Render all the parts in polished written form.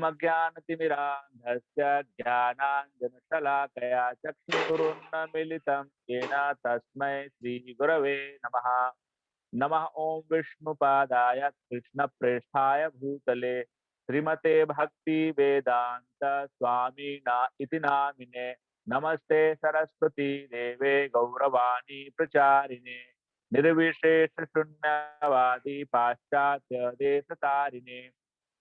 ओमज्ञानतिमिरान्धस्य ज्ञानाञ्जनशलाकया चक्षुरुन्मीलितं येन तस्मै श्रीगुरवे नमः। नमः ओं विष्णुपादाय कृष्णप्रेष्ठाय भूतले श्रीमते भक्ति वेदांत स्वामिना इति नामिने। नमस्ते सरस्वती देवे गौरवाणी प्रचारिणे निर्विशेष शून्यवादी पाश्चात्य देशतारिणे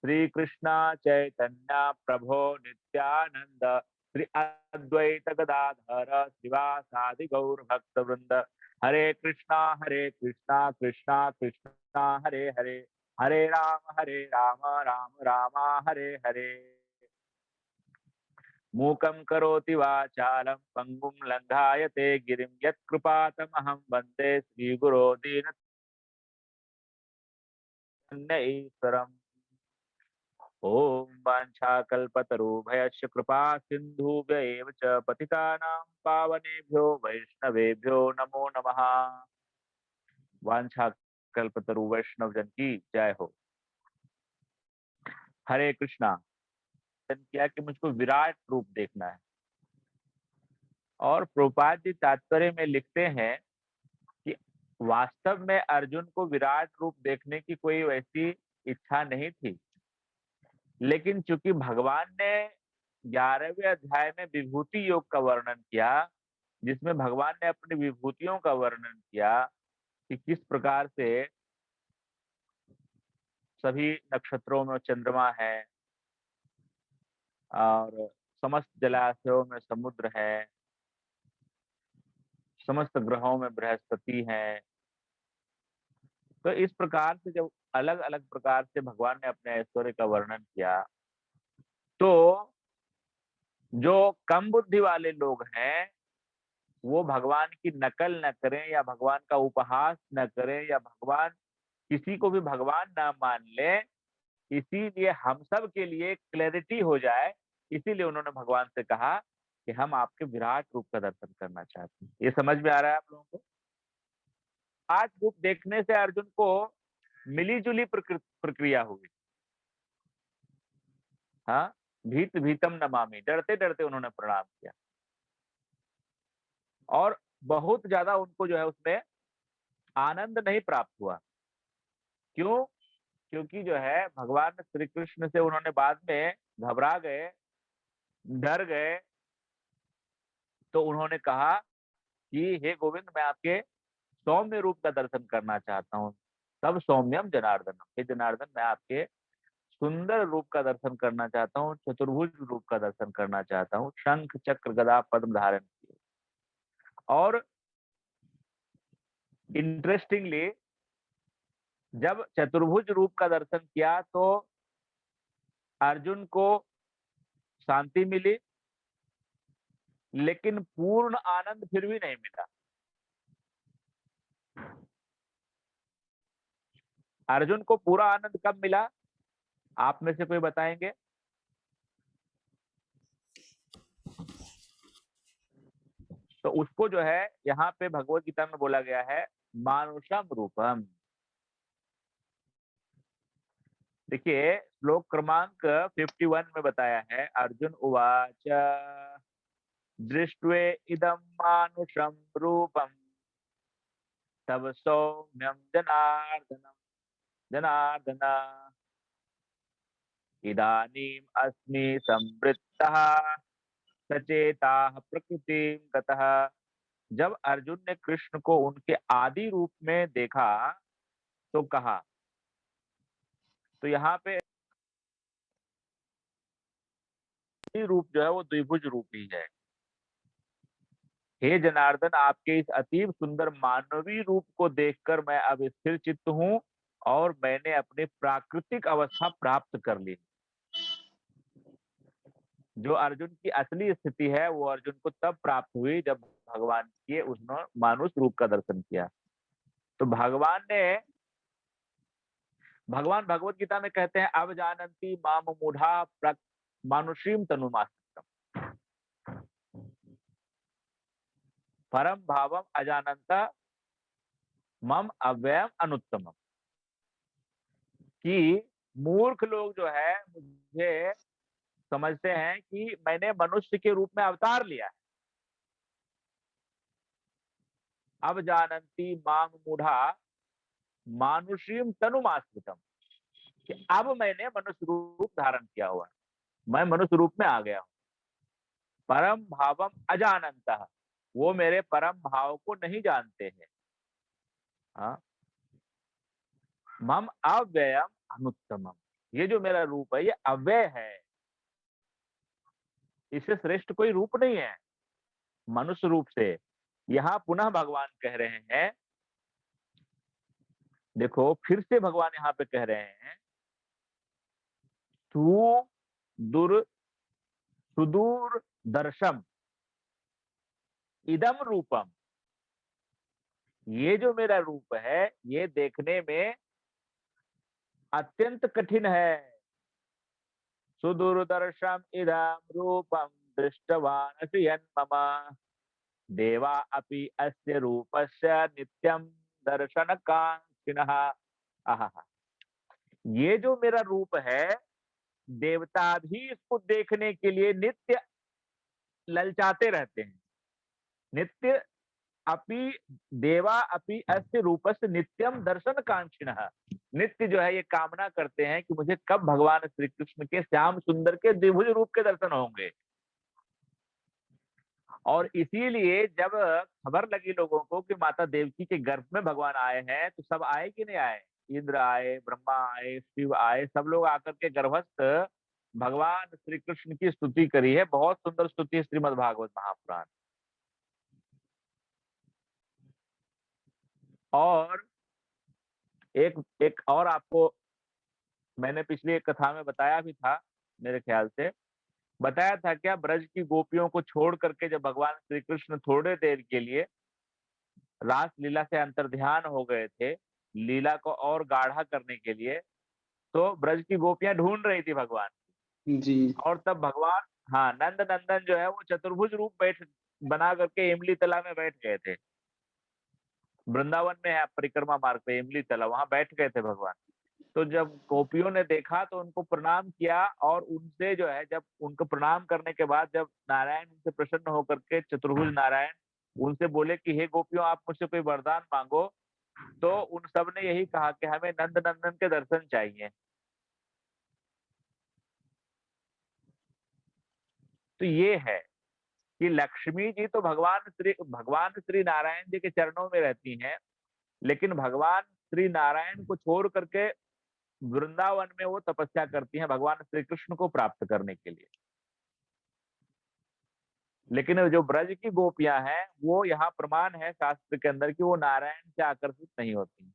श्री कृष्णा चैतन्य प्रभो नित्यानंद श्री अद्वैत गदाधर श्रीवासादि गौर भक्त वृंद। हरे कृष्णा कृष्णा कृष्णा हरे हरे, हरे राम राम राम हरे हरे। मूकं करोति वाचालं पंगुं लंघायते गिरिं यत्कृपातमहं वन्दे श्रीगुरो दीननाथईश्वरम्। ओम वाञ्छाकल्पतरुभ्यश्च कृपा सिन्धुभ्य एव च पतितानां पावनेभ्यो वैष्णवेभ्यो नमो नमः। वाञ्छाकल्पतरु वैष्णव जन की जय हो। हरे कृष्णा। किया कि मुझको विराट रूप देखना है, और प्रभुपाद जी तात्पर्य में लिखते हैं कि वास्तव में अर्जुन को विराट रूप देखने की कोई वैसी इच्छा नहीं थी, लेकिन चूंकि भगवान ने 11वें अध्याय में विभूति योग का वर्णन किया, जिसमें भगवान ने अपनी विभूतियों का वर्णन किया कि किस प्रकार से सभी नक्षत्रों में चंद्रमा है और समस्त जलाशयों में समुद्र है, समस्त ग्रहों में बृहस्पति है। तो इस प्रकार से जब अलग अलग प्रकार से भगवान ने अपने ऐश्वर्य का वर्णन किया, तो जो कम बुद्धि वाले लोग हैं वो भगवान की नकल न करें या भगवान का उपहास न करें या भगवान किसी को भी भगवान ना मान ले, इसीलिए हम सब के लिए क्लैरिटी हो जाए, इसीलिए उन्होंने भगवान से कहा कि हम आपके विराट रूप का दर्शन करना चाहते हैं। ये समझ में आ रहा है आप लोगों को? आज रूप देखने से अर्जुन को मिलीजुली प्रक्रिया हुई। हाँ, भीत भीतम नमामि, डरते डरते उन्होंने प्रणाम किया, और बहुत ज्यादा उनको जो है उसमें आनंद नहीं प्राप्त हुआ। क्यों? क्योंकि जो है भगवान श्री कृष्ण से उन्होंने बाद में घबरा गए, डर गए, तो उन्होंने कहा कि हे गोविंद, मैं आपके सौम्य रूप का दर्शन करना चाहता हूँ। तब सौम्यम जनार्दनम, हे जनार्दन मैं आपके सुंदर रूप का दर्शन करना चाहता हूँ, चतुर्भुज रूप का दर्शन करना चाहता हूँ, शंख चक्र गदा पद्म धारण किए। और इंटरेस्टिंगली जब चतुर्भुज रूप का दर्शन किया तो अर्जुन को शांति मिली, लेकिन पूर्ण आनंद फिर भी नहीं मिला। अर्जुन को पूरा आनंद कब मिला, आप में से कोई बताएंगे? तो उसको जो है यहाँ पे भगवत गीता में बोला गया है मानुषम रूपम। देखिए श्लोक क्रमांक 51 में बताया है, अर्जुन उवाच दृष्ट्वे इदं मानुषम रूपम तव सौम्यम जनार्दन इदानीम अस्मि संवृत्तः सचेताः प्रकृतिं गतः। जब अर्जुन ने कृष्ण को उनके आदि रूप में देखा तो कहा, तो यहाँ पे रूप जो है वो द्विभुज रूप ही है। हे जनार्दन, आपके इस अतीब सुंदर मानवीय रूप को देखकर मैं अब स्थिर चित्त हूँ और मैंने अपनी प्राकृतिक अवस्था प्राप्त कर ली। जो अर्जुन की असली स्थिति है वो अर्जुन को तब प्राप्त हुई जब भगवान के उन्होंने मानुष रूप का दर्शन किया। तो भगवान भगवत गीता में कहते हैं अब जानन्ति माम मूढ़ा मानुषीम तनुमास्त्रम परम भावम अजानंता मम अव्ययम अनुत्तमम। कि मूर्ख लोग जो है मुझे समझते हैं कि मैंने मनुष्य के रूप में अवतार लिया है। अब जानन्ति मां मूढ़ा मानुषीम तनुमाश्रितम, कि अब मैंने मनुष्य रूप धारण किया हुआ है, मैं मनुष्य रूप में आ गया हूं। परम भावम अजानन्तः, वो मेरे परम भाव को नहीं जानते हैं। हाँ, मम अव्ययम अनुत्तमम, ये जो मेरा रूप है ये अव्यय है, इससे श्रेष्ठ कोई रूप नहीं है मनुष्य रूप से। यहाँ पुनः भगवान कह रहे हैं, देखो फिर से भगवान यहाँ पे कह रहे हैं, तू दुर सुदूर दर्शम इदम रूपम, ये जो मेरा रूप है ये देखने में अत्यंत कठिन है। सुदूरदर्शम इदम रूपम दृष्टवान मम देवा अपि अस्य रूपस्य नित्यम दर्शन कांक्षिणः। आहा, ये जो मेरा रूप है देवता भी इसको देखने के लिए नित्य ललचाते रहते हैं। नित्य अपि देवा अपि अस्य रूपस्य नित्यम दर्शन कांक्षिणः, नित्य जो है ये कामना करते हैं कि मुझे कब भगवान श्री कृष्ण के श्याम सुंदर के द्विभुज रूप के दर्शन होंगे। और इसीलिए जब खबर लगी लोगों को कि माता देवकी के गर्भ में भगवान आए हैं, तो सब आए कि नहीं आए, इंद्र आए, ब्रह्मा आए, शिव आए, सब लोग आकर के गर्भस्थ भगवान श्री कृष्ण की स्तुति करी है। बहुत सुंदर स्तुति है श्रीमद् भागवत महापुराण। और एक एक और आपको मैंने पिछली एक कथा में बताया भी था, मेरे ख्याल से बताया था क्या, ब्रज की गोपियों को छोड़ करके जब भगवान श्री कृष्ण थोड़े देर के लिए रास लीला से अंतर्ध्यान हो गए थे, लीला को और गाढ़ा करने के लिए, तो ब्रज की गोपियां ढूंढ रही थी भगवान, जी। और तब भगवान, हाँ, नंद नंदन जो है वो चतुर्भुज रूप बैठ बना करके इमली तला में बैठ गए थे। वृंदावन में है परिक्रमा मार्ग पे इमली तला, वहां बैठ गए थे भगवान। तो जब गोपियों ने देखा तो उनको प्रणाम किया, और उनसे जो है जब उनको प्रणाम करने के बाद जब नारायण उनसे प्रसन्न होकर के, चतुर्भुज नारायण उनसे बोले कि हे गोपियों आप मुझसे कोई वरदान मांगो, तो उन सब ने यही कहा कि हमें नंद नंदन के दर्शन चाहिए। तो ये है कि लक्ष्मी जी तो भगवान श्री नारायण जी के चरणों में रहती हैं, लेकिन भगवान श्री नारायण को छोड़ करके वृंदावन में वो तपस्या करती हैं भगवान श्री कृष्ण को प्राप्त करने के लिए। लेकिन जो ब्रज की गोपियां हैं वो यहाँ प्रमाण है शास्त्र के अंदर कि वो नारायण से आकर्षित नहीं होती,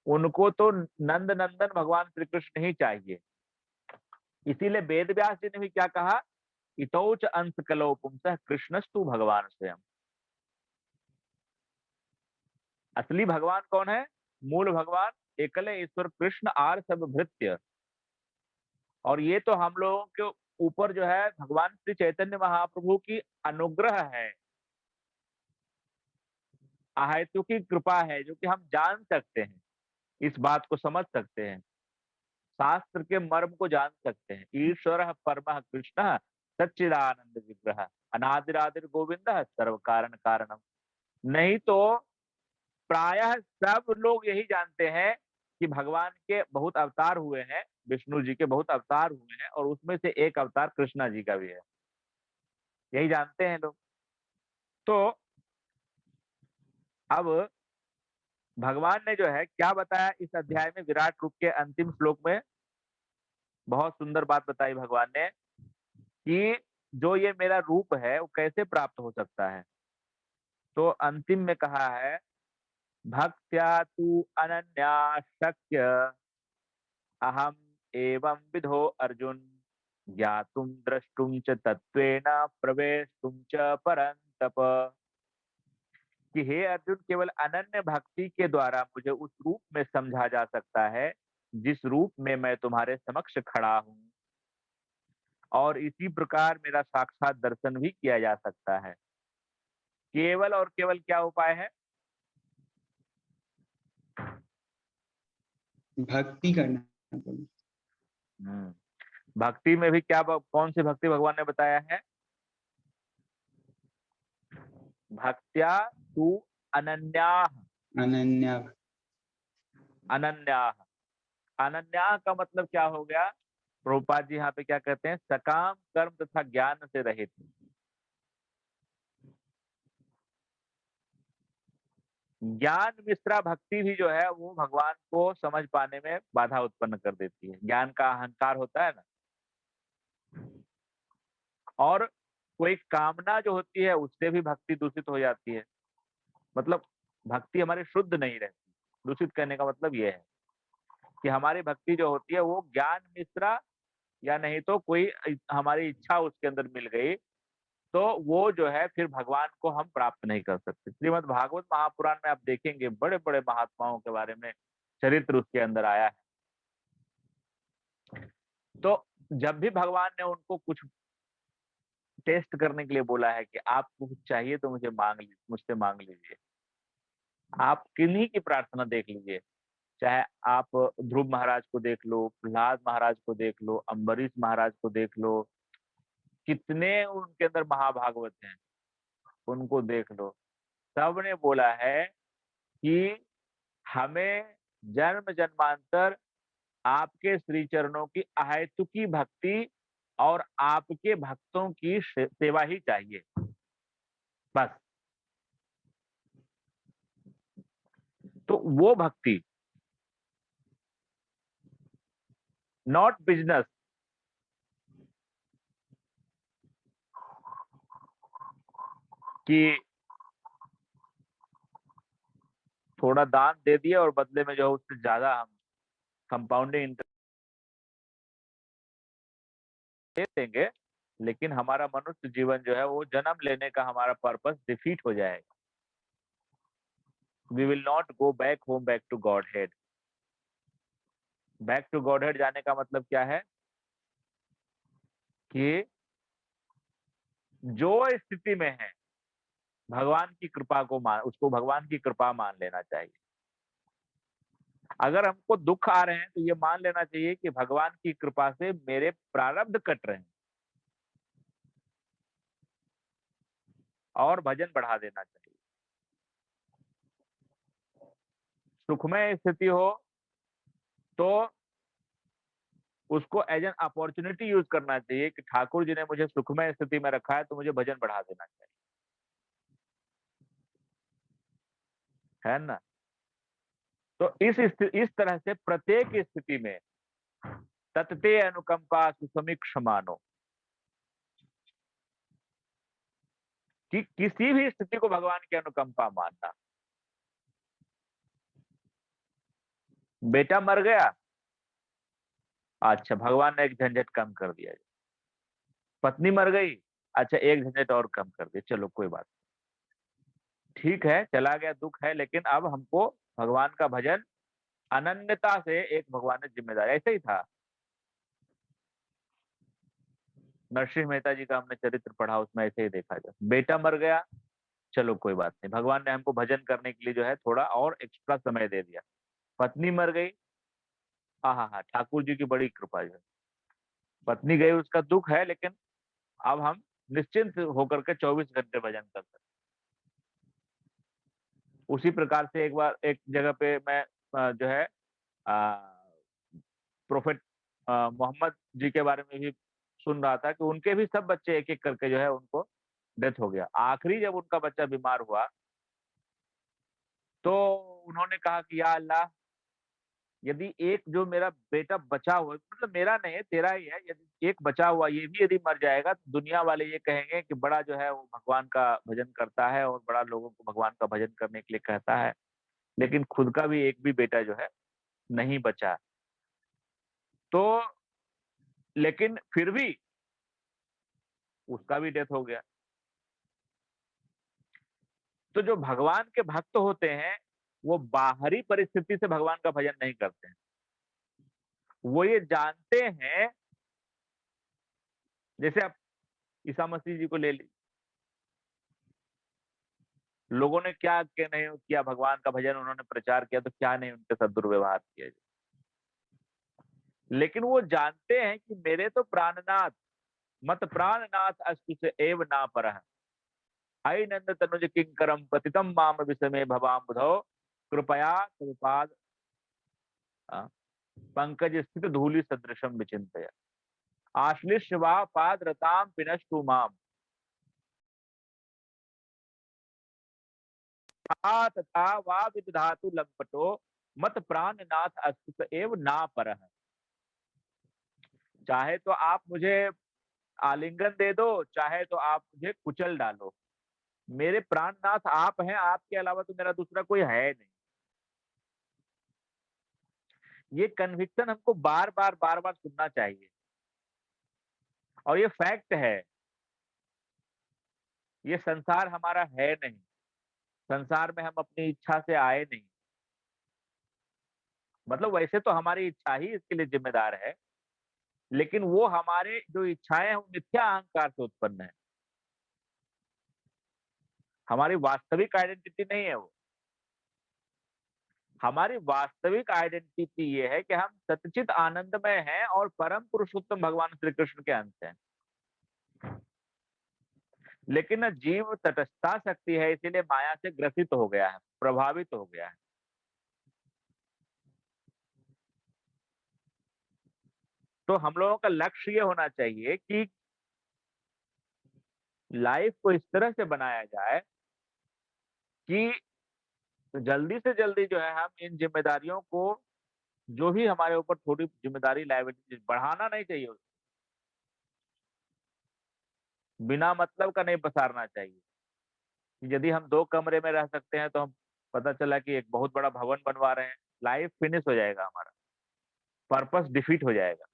उनको तो नंद नंदन भगवान श्री कृष्ण ही चाहिए। इसीलिए वेद व्यास जी ने भी क्या कहा, इतौच अंश कलो पुंसः कृष्णस्तु भगवान स्वयं। असली भगवान कौन है, मूल भगवान एकले ईश्वर कृष्ण आर सब भृत्य। और ये तो हम लोगों के ऊपर जो है भगवान श्री चैतन्य महाप्रभु की अनुग्रह है, अहेतु की कृपा है, जो कि हम जान सकते हैं, इस बात को समझ सकते हैं, शास्त्र के मर्म को जान सकते हैं। ईश्वर परम कृष्ण सच्चिदानंद विग्रह अनादिरादिर गोविंद सर्व कारण कारणम। नहीं तो प्रायः सब लोग यही जानते हैं कि भगवान के बहुत अवतार हुए हैं, विष्णु जी के बहुत अवतार हुए हैं, और उसमें से एक अवतार कृष्णा जी का भी है, यही जानते हैं लोग। तो अब भगवान ने जो है क्या बताया इस अध्याय में, विराट रूप के अंतिम श्लोक में बहुत सुंदर बात बताई भगवान ने कि जो ये मेरा रूप है वो कैसे प्राप्त हो सकता है। तो अंतिम में कहा है, भक्त्या तु अनन्या शक्य अहम एवं विधो अर्जुन ज्ञातुम द्रष्टुम च तत्वेन प्रवेशुम च परंतप। कि हे अर्जुन, केवल अनन्य भक्ति के द्वारा मुझे उस रूप में समझा जा सकता है जिस रूप में मैं तुम्हारे समक्ष खड़ा हूं, और इसी प्रकार मेरा साक्षात दर्शन भी किया जा सकता है। केवल और केवल क्या उपाय है, भक्ति करना। हम्म, भक्ति में भी क्या कौन सी भक्ति भगवान ने बताया है? भक्त्या तु अनन्याः। अनन्या। अनन्याः, अनन्याः का मतलब क्या हो गया? प्रभुपाद जी यहाँ पे क्या कहते हैं? सकाम कर्म तथा ज्ञान से रहित। ज्ञान मिश्रा भक्ति भी जो है वो भगवान को समझ पाने में बाधा उत्पन्न कर देती है। ज्ञान का अहंकार होता है ना, और कोई कामना जो होती है उससे भी भक्ति दूषित हो जाती है। मतलब भक्ति हमारी शुद्ध नहीं रहती। दूषित करने का मतलब ये है कि हमारी भक्ति जो होती है वो ज्ञान मिश्रा, या नहीं तो कोई हमारी इच्छा उसके अंदर मिल गई, तो वो जो है फिर भगवान को हम प्राप्त नहीं कर सकते। श्रीमद् भागवत महापुराण में आप देखेंगे बड़े बड़े महात्माओं के बारे में चरित्र उसके अंदर आया है। तो जब भी भगवान ने उनको कुछ टेस्ट करने के लिए बोला है कि आपको कुछ चाहिए तो मुझसे मांग लीजिए, आप किन्हीं की प्रार्थना देख लीजिए, चाहे आप ध्रुव महाराज को देख लो, प्रहलाद महाराज को देख लो, अम्बरीश महाराज को देख लो, कितने उनके अंदर महाभागवत हैं, उनको देख लो। सबने बोला है कि हमें जन्म जन्मांतर आपके श्री चरणों की अहेतुकी भक्ति और आपके भक्तों की सेवा ही चाहिए, बस। तो वो भक्ति, नॉट बिजनेस, कि थोड़ा दान दे दिया और बदले में जो है उससे ज्यादा हम कंपाउंडिंग इंटरेस्ट दे देंगे, लेकिन हमारा मनुष्य जीवन जो है वो जन्म लेने का हमारा पर्पस डिफीट हो जाएगा। We will not go back home, back to godhead. Back to godhead जाने का मतलब क्या है? कि जो स्थिति में है भगवान की कृपा को उसको भगवान की कृपा मान लेना चाहिए। अगर हमको दुख आ रहे हैं तो ये मान लेना चाहिए कि भगवान की कृपा से मेरे प्रारब्ध कट रहे हैं, और भजन बढ़ा देना चाहिए। सुखमय स्थिति हो तो उसको एज एन अपॉर्चुनिटी यूज करना चाहिए कि ठाकुर जी ने मुझे सुखमय स्थिति में रखा है तो मुझे भजन बढ़ा देना चाहिए, है ना? तो इस तरह से प्रत्येक स्थिति में तत्ते अनुकंपा सुसमीक्ष मानो, कि किसी भी स्थिति को भगवान की अनुकंपा मानना। बेटा मर गया, अच्छा भगवान ने एक झंझट कम कर दिया। पत्नी मर गई, अच्छा एक झंझट और कम कर दिया, चलो कोई बात नहीं। ठीक है, चला गया दुख है, लेकिन अब हमको भगवान का भजन अनन्यता से, एक भगवान ने जिम्मेदारी, ऐसे ही था। नरसिंह मेहता जी का हमने चरित्र पढ़ा, उसमें ऐसे ही देखा जाए, बेटा मर गया, चलो कोई बात नहीं, भगवान ने हमको भजन करने के लिए जो है थोड़ा और एक्स्ट्रा समय दे दिया। पत्नी मर गई, हाँ हाँ हाँ, ठाकुर जी की बड़ी कृपा जो है, पत्नी गई उसका दुख है, लेकिन अब हम निश्चिंत होकर के 24 घंटे भजन कर सकते। उसी प्रकार से एक बार एक जगह पे मैं जो है प्रोफेट मोहम्मद जी के बारे में भी सुन रहा था कि उनके भी सब बच्चे एक एक करके जो है उनको डेथ हो गया। आखिरी जब उनका बच्चा बीमार हुआ तो उन्होंने कहा कि या अल्लाह, यदि एक जो मेरा बेटा बचा हुआ, मतलब मेरा नहीं है तेरा ही है, यदि एक बचा हुआ ये भी यदि मर जाएगा तो दुनिया वाले ये कहेंगे कि बड़ा जो है वो भगवान का भजन करता है और बड़ा लोगों को भगवान का भजन करने के लिए कहता है, लेकिन खुद का भी एक भी बेटा जो है नहीं बचा। तो लेकिन फिर भी उसका भी डेथ हो गया। तो जो भगवान के भक्त होते हैं वो बाहरी परिस्थिति से भगवान का भजन नहीं करते हैं। वो ये जानते हैं, जैसे आप ईसा मसीह जी को ले ली, लोगों ने क्या क्या नहीं किया, भगवान का भजन उन्होंने प्रचार किया तो क्या नहीं उनके साथ दुर्व्यवहार किया। लेकिन वो जानते हैं कि मेरे तो प्राणनाथ, मत प्राणनाथ अस्तिस एव ना परः, अयि नंद तनुज किंकरम पतितम माम विसमे भवाम बुधौ, कृपया तत्पाद पंकज स्थित धूलि सदृशम विचिंतय, आश्लिष्य वा पाद रताम पिनष्टु माम, तथा वा विदधातु लंपटो, मत प्राणनाथ अस्तिस एव ना परः। चाहे तो आप मुझे आलिंगन दे दो, चाहे तो आप मुझे कुचल डालो, मेरे प्राणनाथ आप हैं, आपके अलावा तो मेरा दूसरा कोई है नहीं। ये कन्विक्शन हमको बार बार बार बार सुनना चाहिए, और ये फैक्ट है। ये संसार हमारा है नहीं, संसार में हम अपनी इच्छा से आए नहीं। मतलब वैसे तो हमारी इच्छा ही इसके लिए जिम्मेदार है, लेकिन वो हमारे जो इच्छाएं हैं वो मिथ्या अहंकार से उत्पन्न है, हमारी वास्तविक आइडेंटिटी नहीं है वो। हमारी वास्तविक आइडेंटिटी ये है कि हम सच्चित आनंदमय हैं और परम पुरुषोत्तम भगवान श्री कृष्ण के अंश हैं। लेकिन जीव तटस्थता शक्ति है, इसीलिए माया से ग्रसित हो गया है, प्रभावित हो गया है। तो हम लोगों का लक्ष्य ये होना चाहिए कि लाइफ को इस तरह से बनाया जाए कि जल्दी से जल्दी जो है हम इन जिम्मेदारियों को, जो भी हमारे ऊपर थोड़ी जिम्मेदारी लायबिलिटी, बढ़ाना नहीं चाहिए उसको, बिना मतलब का नहीं पसारना चाहिए। कि यदि हम 2 कमरे में रह सकते हैं तो हम, पता चला कि एक बहुत बड़ा भवन बनवा रहे हैं, लाइफ फिनिश हो जाएगा, हमारा पर्पस डिफीट हो जाएगा।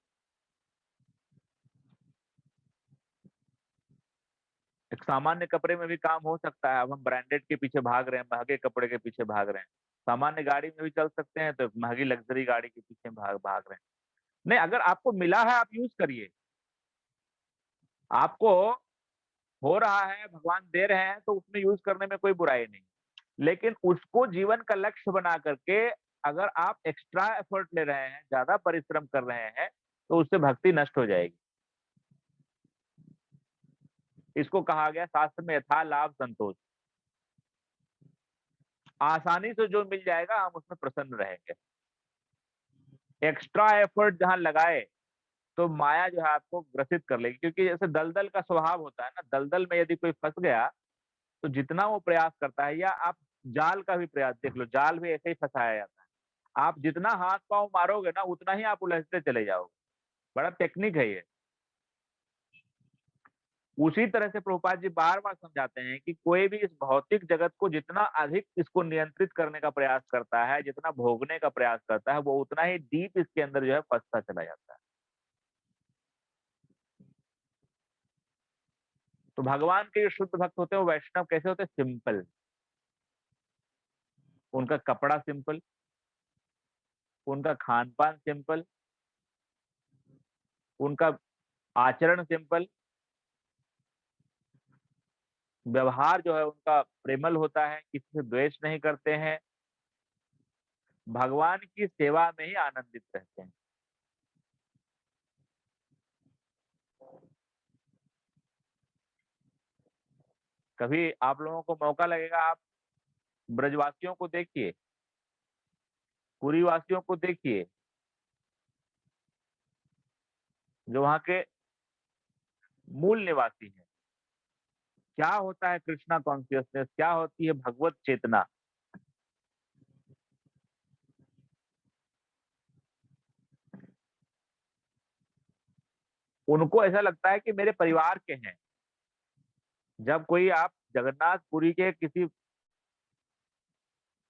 एक सामान्य कपड़े में भी काम हो सकता है, अब हम ब्रांडेड के पीछे भाग रहे हैं, महंगे कपड़े के पीछे भाग रहे हैं। सामान्य गाड़ी में भी चल सकते हैं, तो महंगी लग्जरी गाड़ी के पीछे भाग भाग रहे हैं। नहीं, अगर आपको मिला है आप यूज करिए, आपको हो रहा है, भगवान दे रहे हैं, तो उसमें यूज करने में कोई बुराई नहीं। लेकिन उसको जीवन का लक्ष्य बना करके अगर आप एक्स्ट्रा एफर्ट ले रहे हैं, ज्यादा परिश्रम कर रहे हैं, तो उससे भक्ति नष्ट हो जाएगी। इसको कहा गया शास्त्र में यथा लाभ संतोष। आसानी से जो मिल जाएगा हम उसमें प्रसन्न रहेंगे। एक्स्ट्रा एफर्ट जहां लगाए तो माया जो है आपको ग्रसित कर लेगी, क्योंकि जैसे दलदल का स्वभाव होता है ना, दलदल में यदि कोई फंस गया तो जितना वो प्रयास करता है, या आप जाल का भी प्रयास देख लो, जाल भी ऐसे ही फंसाया जाता है। आप जितना हाथ पांव मारोगे ना, उतना ही आप उलझते चले जाओगे। बड़ा टेक्निक है ये। उसी तरह से प्रभुपाद जी बार बार समझाते हैं कि कोई भी इस भौतिक जगत को जितना अधिक इसको नियंत्रित करने का प्रयास करता है, जितना भोगने का प्रयास करता है, वो उतना ही डीप इसके अंदर जो है फंसता चला जाता है। तो भगवान के जो शुद्ध भक्त होते हैं, वो वैष्णव कैसे होते हैं? सिंपल। उनका कपड़ा सिंपल, उनका खान पान सिंपल, उनका आचरण सिंपल, व्यवहार जो है उनका प्रेमल होता है, किसी से द्वेष नहीं करते हैं, भगवान की सेवा में ही आनंदित रहते हैं। कभी आप लोगों को मौका लगेगा, आप ब्रजवासियों को देखिए, पुरी वासियों को देखिए, जो वहां के मूल निवासी हैं। क्या होता है कृष्णा कॉन्शियसनेस, क्या होती है भगवत चेतना। उनको ऐसा लगता है कि मेरे परिवार के हैं। जब कोई आप जगन्नाथपुरी के किसी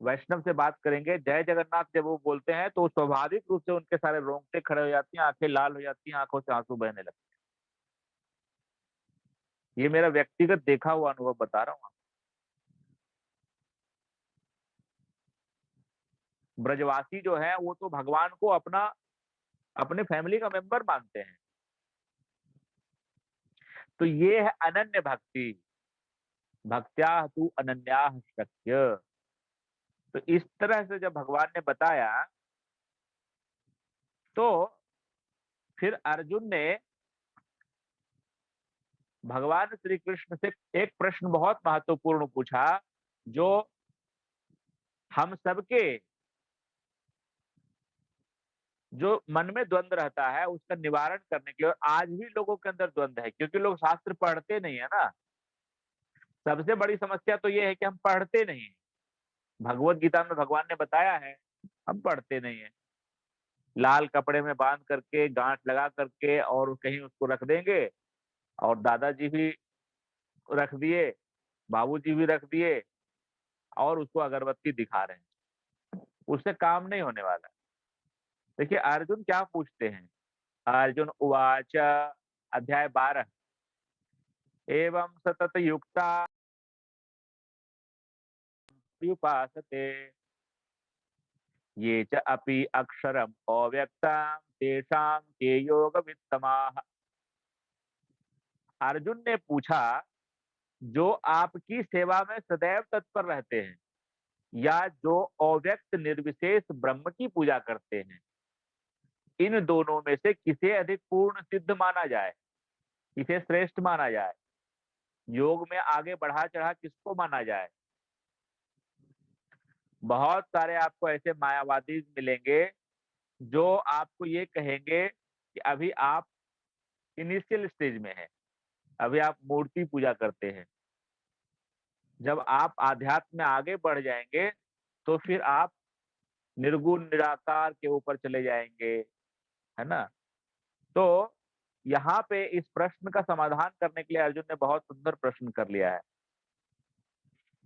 वैष्णव से बात करेंगे, जय जगन्नाथ जब वो बोलते हैं, तो स्वाभाविक रूप से उनके सारे रोंगटे खड़े हो जाती हैं, आंखें लाल हो जाती हैं, आंखों से आंसू बहने लगते हैं। ये मेरा व्यक्तिगत देखा हुआ अनुभव बता रहा हूँ। ब्रजवासी जो है वो तो भगवान को अपना, अपने फैमिली का मेंबर मानते हैं। तो ये है अनन्य भक्ति। भक्त्या तू अनन्या शक्य। तो इस तरह से जब भगवान ने बताया, तो फिर अर्जुन ने भगवान श्री कृष्ण से एक प्रश्न बहुत महत्वपूर्ण पूछा, जो हम सबके जो मन में द्वंद रहता है उसका निवारण करने के लिए। और आज भी लोगों के अंदर द्वंद है, क्योंकि लोग शास्त्र पढ़ते नहीं है ना। सबसे बड़ी समस्या तो ये है कि हम पढ़ते नहीं है। भगवत गीता में भगवान ने बताया है, हम पढ़ते नहीं है। लाल कपड़े में बांध करके, गांठ लगा करके और कहीं उसको रख देंगे, और दादाजी भी रख दिए, बाबूजी भी रख दिए, और उसको अगरबत्ती दिखा रहे हैं। उससे काम नहीं होने वाला। देखिए अर्जुन क्या पूछते हैं। अर्जुन उवाच, अध्याय 12, एवं सतत युक्ता उपासते ये च अपि अक्षरम अव्यक्तम तेषां के योग वित्तमाः। अर्जुन ने पूछा, जो आपकी सेवा में सदैव तत्पर रहते हैं, या जो अव्यक्त निर्विशेष ब्रह्म की पूजा करते हैं, इन दोनों में से किसे अधिक पूर्ण सिद्ध माना जाए, किसे श्रेष्ठ माना जाए, योग में आगे बढ़ा चढ़ा किसको माना जाए। बहुत सारे आपको ऐसे मायावादी मिलेंगे जो आपको ये कहेंगे कि अभी आप इनिशियल स्टेज में हैं, अभी आप मूर्ति पूजा करते हैं। जब आप आध्यात्म में आगे बढ़ जाएंगे तो फिर आप निर्गुण निराकार के ऊपर चले जाएंगे, है ना। तो यहाँ पे इस प्रश्न का समाधान करने के लिए अर्जुन ने बहुत सुंदर प्रश्न कर लिया है।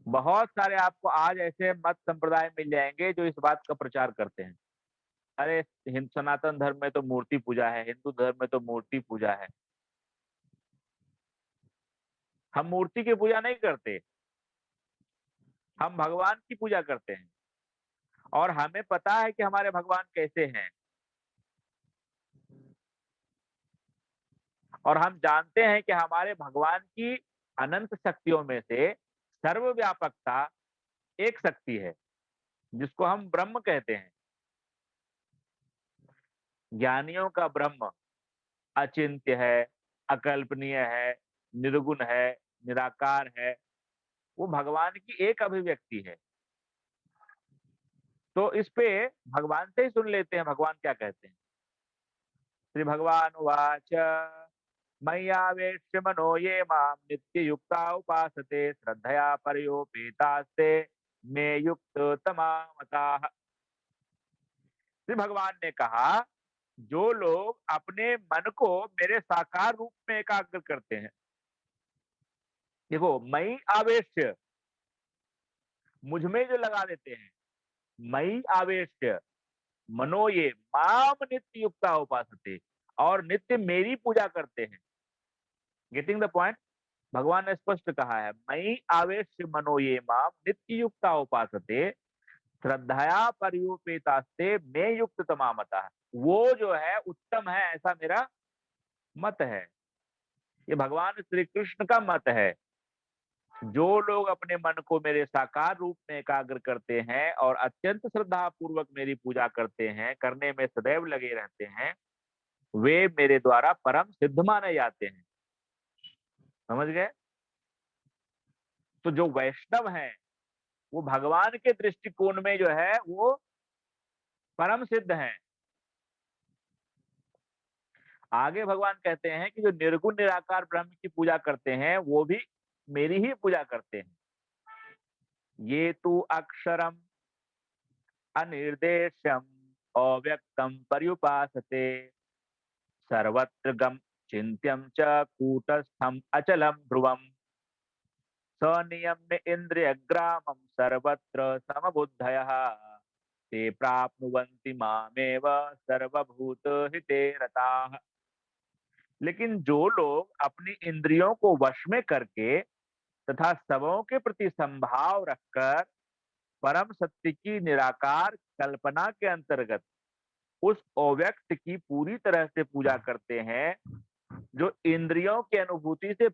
बहुत सारे आपको आज ऐसे मत संप्रदाय मिल जाएंगे जो इस बात का प्रचार करते हैं, अरे हिंद सनातन धर्म में तो मूर्ति पूजा है, हिंदू धर्म में तो मूर्ति पूजा है। हम मूर्ति की पूजा नहीं करते, हम भगवान की पूजा करते हैं, और हमें पता है कि हमारे भगवान कैसे हैं। और हम जानते हैं कि हमारे भगवान की अनंत शक्तियों में से सर्वव्यापकता एक शक्ति है, जिसको हम ब्रह्म कहते हैं। ज्ञानियों का ब्रह्म अचिंत्य है, अकल्पनीय है, निर्गुण है, निराकार है, वो भगवान की एक अभिव्यक्ति है। तो इस पे भगवान से ही सुन लेते हैं भगवान क्या कहते हैं। श्री भगवान उवाच, मय्यावेश्य मनो ये माम नित्य युक्ता उपासते श्रद्धया पर्योपेतास्ते मे युक्त तमा मताः। श्री भगवान ने कहा, जो लोग अपने मन को मेरे साकार रूप में एकाग्र करते हैं। देखो, मई आवेश्य, मुझ में जो लगा देते हैं, मई आवेश्य मनो ये माम नित्य युक्ता उपासते, और नित्य मेरी पूजा करते हैं। Getting the point. भगवान ने स्पष्ट कहा है, मई आवेश्य मनो ये माम नित्य युक्ता उपासते श्रद्धया पर्युपेतास्ते में युक्त तमामता। वो जो है उत्तम है, ऐसा मेरा मत है। ये भगवान श्री कृष्ण का मत है। जो लोग अपने मन को मेरे साकार रूप में एकाग्र करते हैं और अत्यंत श्रद्धा पूर्वक मेरी पूजा करते हैं, करने में सदैव लगे रहते हैं, वे मेरे द्वारा परम सिद्ध माने जाते हैं। समझ गए। तो जो वैष्णव हैं वो भगवान के दृष्टिकोण में जो है वो परम सिद्ध हैं। आगे भगवान कहते हैं कि जो निर्गुण निराकार ब्रह्म की पूजा करते हैं वो भी मेरी ही पूजा करते हैं। ये तु अक्षरम अनिर्देशम अव्यक्तम पर्युपासते सर्वत्र गम चिंत्यम च कूटस्थम अचलम ध्रुवम सनियम्य इंद्रिय ग्रामम सर्वत्र समबुद्धयः ते प्राप्नुवन्ति मामेव सर्वभूत हिते रताः। लेकिन जो लोग अपनी इंद्रियों को वश में करके तथा सबों के प्रति संभाव रखकर परम सत्य की निराकार कल्पना के अंतर्गत उस अव्यक्त की पूरी तरह से पूजा करते हैं, जो इंद्रियों की अनुभूति से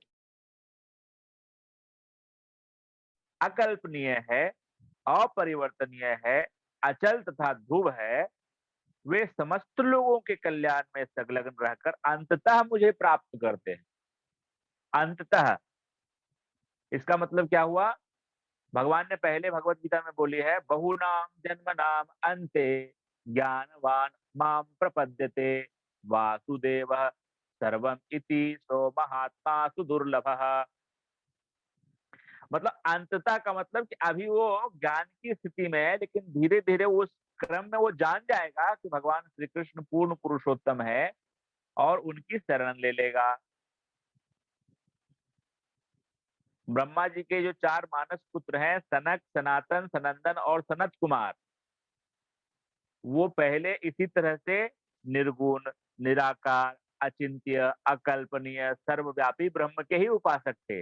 अकल्पनीय है, अपरिवर्तनीय है, अचल तथा ध्रुव है, वे समस्त लोगों के कल्याण में संलग्न रहकर अंततः मुझे प्राप्त करते हैं। अंततः, इसका मतलब क्या हुआ? भगवान ने पहले भगवत गीता में बोली है, बहुनाम जन्मनाम अन्ते ज्ञानवान माम प्रपद्यते वासुदेवः सर्वम इति सो महात्मा सुदुर्लभः। मतलब अंतता का मतलब कि अभी वो ज्ञान की स्थिति में है, लेकिन धीरे धीरे उस क्रम में वो जान जाएगा कि भगवान श्री कृष्ण पूर्ण पुरुषोत्तम है और उनकी शरण ले लेगा। ब्रह्मा जी के जो 4 मानस पुत्र हैं, सनक, सनातन, सनंदन और सनत कुमार, वो पहले इसी तरह से निर्गुण, निराकार, अचिंत्य, अकल्पनीय, सर्वव्यापी ब्रह्म के ही उपासक थे।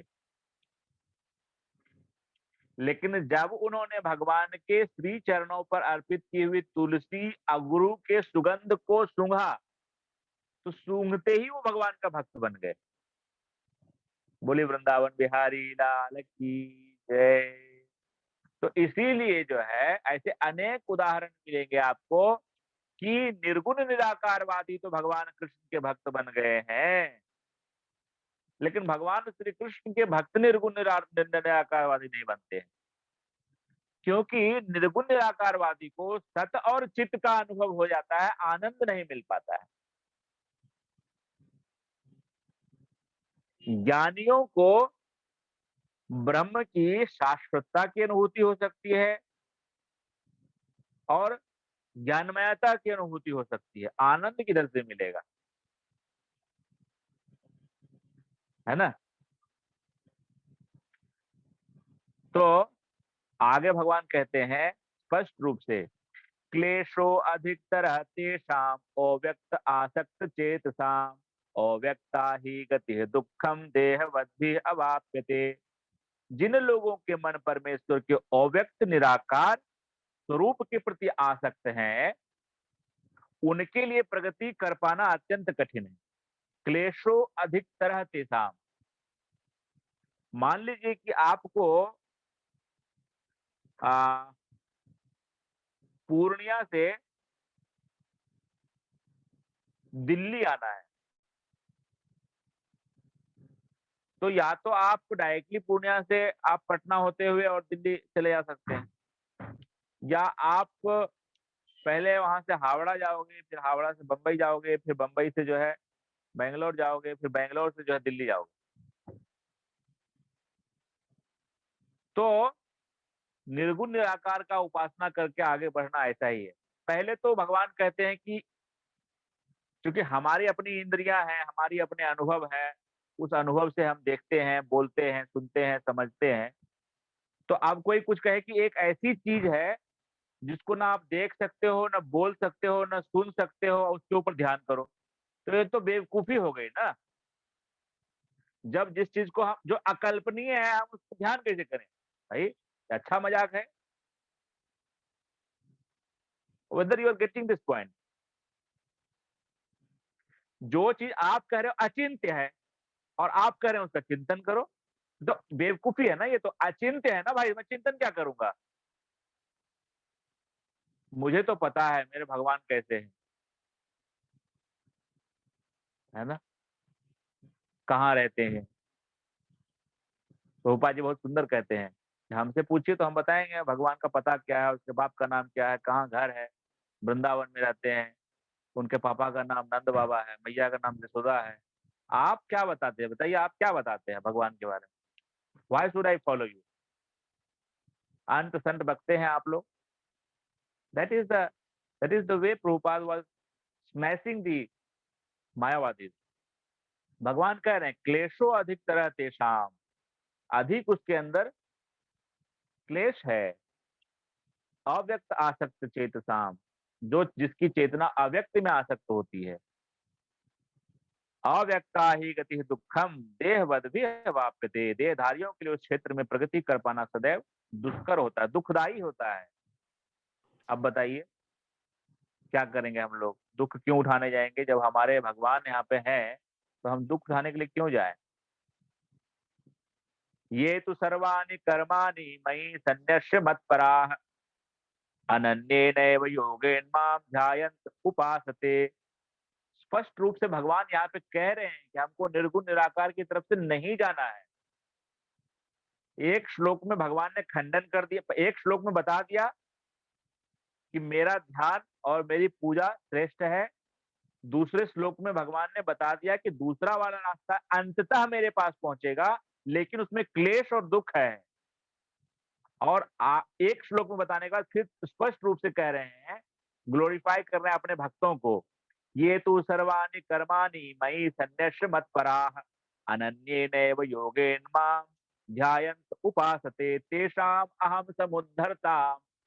लेकिन जब उन्होंने भगवान के श्री चरणों पर अर्पित की हुई तुलसी अगरू के सुगंध को सूंघा, तो सूंघते ही वो भगवान का भक्त बन गए। बोले वृंदावन बिहारी लाल की जय। तो इसीलिए जो है ऐसे अनेक उदाहरण मिलेंगे आपको कि निर्गुण निराकारवादी तो भगवान कृष्ण के भक्त बन गए हैं, लेकिन भगवान श्री कृष्ण के भक्त निर्गुण निराकारवादी नहीं बनते हैं, क्योंकि निर्गुण निराकारवादी को सत और चित्त का अनुभव हो जाता है, आनंद नहीं मिल पाता है। ज्ञानियों को ब्रह्म की शाश्वतता की अनुभूति हो सकती है और ज्ञानमयता की अनुभूति हो सकती है, आनंद किधर से मिलेगा? है ना? तो आगे भगवान कहते हैं स्पष्ट रूप से, क्लेशो अधिकतर तेषाम अव्यक्त आसक्त चेतसाम अव्यक्ता ही गति दुखम देहवद्भिः अवाप्यते। जिन लोगों के मन परमेश्वर के अव्यक्त निराकार स्वरूप के प्रति आसक्त हैं, उनके लिए प्रगति कर पाना अत्यंत कठिन है। क्लेशो अधिकतर तेषाम, मान लीजिए कि आपको आ, पूर्णिया से दिल्ली आना है, तो या तो आप डायरेक्टली पूर्णिया से आप पटना होते हुए और दिल्ली चले जा सकते हैं, या आप पहले वहां से हावड़ा जाओगे, फिर हावड़ा से बंबई जाओगे, फिर बंबई से जो है बेंगलोर जाओगे, फिर बेंगलोर से जो है दिल्ली जाओगे। तो निर्गुण निराकार का उपासना करके आगे बढ़ना ऐसा ही है। पहले तो भगवान कहते हैं कि क्योंकि हमारी अपनी इंद्रियां हैं, हमारी अपने अनुभव है, उस अनुभव से हम देखते हैं, बोलते हैं, सुनते हैं, समझते हैं। तो अब कोई कुछ कहे कि एक ऐसी चीज है जिसको ना आप देख सकते हो, ना बोल सकते हो, ना सुन सकते हो, उसके ऊपर ध्यान करो, तो ये तो बेवकूफी हो गई ना। जब जिस चीज को हम जो अकल्पनीय है हम उस पर ध्यान कैसे करें? भाई अच्छा मजाक है। Whether you are getting this point? जो चीज आप कह रहे हो अचिंत्य है और आप कह रहे हो उसका चिंतन करो, तो बेवकूफी है ना, ये तो अचिंत्य है ना भाई, मैं चिंतन क्या करूंगा? मुझे तो पता है मेरे भगवान कैसे हैं, है ना, कहाँ रहते हैं। प्रभुपाद जी बहुत सुंदर कहते हैं कि हमसे पूछिए तो हम बताएंगे भगवान का पता क्या है, उसके बाप का नाम क्या है, कहाँ घर है, वृंदावन में रहते हैं, उनके पापा का नाम नंद बाबा है, मैया का नाम यशोदा है। आप क्या बताते हैं? बताइए, आप क्या बताते हैं भगवान के बारे में? Why should I follow you? अंत संत बकते हैं आप लोग। That is the that is the way Prabhupada was smashing the Mayavadi. भगवान कह रहे हैं क्लेशो अधिक तरह तेषाम, अधिक उसके अंदर क्लेश है। अव्यक्त आसक्त चेतसाम, जो जिसकी चेतना अव्यक्त में आसक्त होती है। अव्यक्ता ही गति दुखम देहवद भी वाप्यते, देहधारियों के लिए उस क्षेत्र में प्रगति कर पाना सदैव दुष्कर होता है, दुखदायी होता है। अब बताइए क्या करेंगे हम लोग? दुख क्यों उठाने जाएंगे? जब हमारे भगवान यहाँ पे हैं तो हम दुख उठाने के लिए क्यों जाएं? ये तो सर्वाणि कर्माणि मयि सन्न्यस्य मत्पराः, अनन्येनैव योगेन माम ध्यायन्त उपासते। स्पष्ट रूप से भगवान यहाँ पे कह रहे हैं कि हमको निर्गुण निराकार की तरफ से नहीं जाना है। एक श्लोक में भगवान ने खंडन कर दिया, एक श्लोक में बता दिया कि मेरा ध्यान और मेरी पूजा श्रेष्ठ है। दूसरे श्लोक में भगवान ने बता दिया कि दूसरा वाला रास्ता अंततः मेरे पास पहुंचेगा, लेकिन उसमें क्लेश और दुख है। और एक श्लोक में बताने का फिर स्पष्ट रूप से कह रहे हैं, ग्लोरीफाई कर रहे हैं अपने भक्तों को, ये तो सर्वाणि कर्माणि मयि सन्न्यस्य मत्पराः अनन्येनैव योगेन मां ध्यायन्त उपासते तेषाम् अहं समुद्धर्ता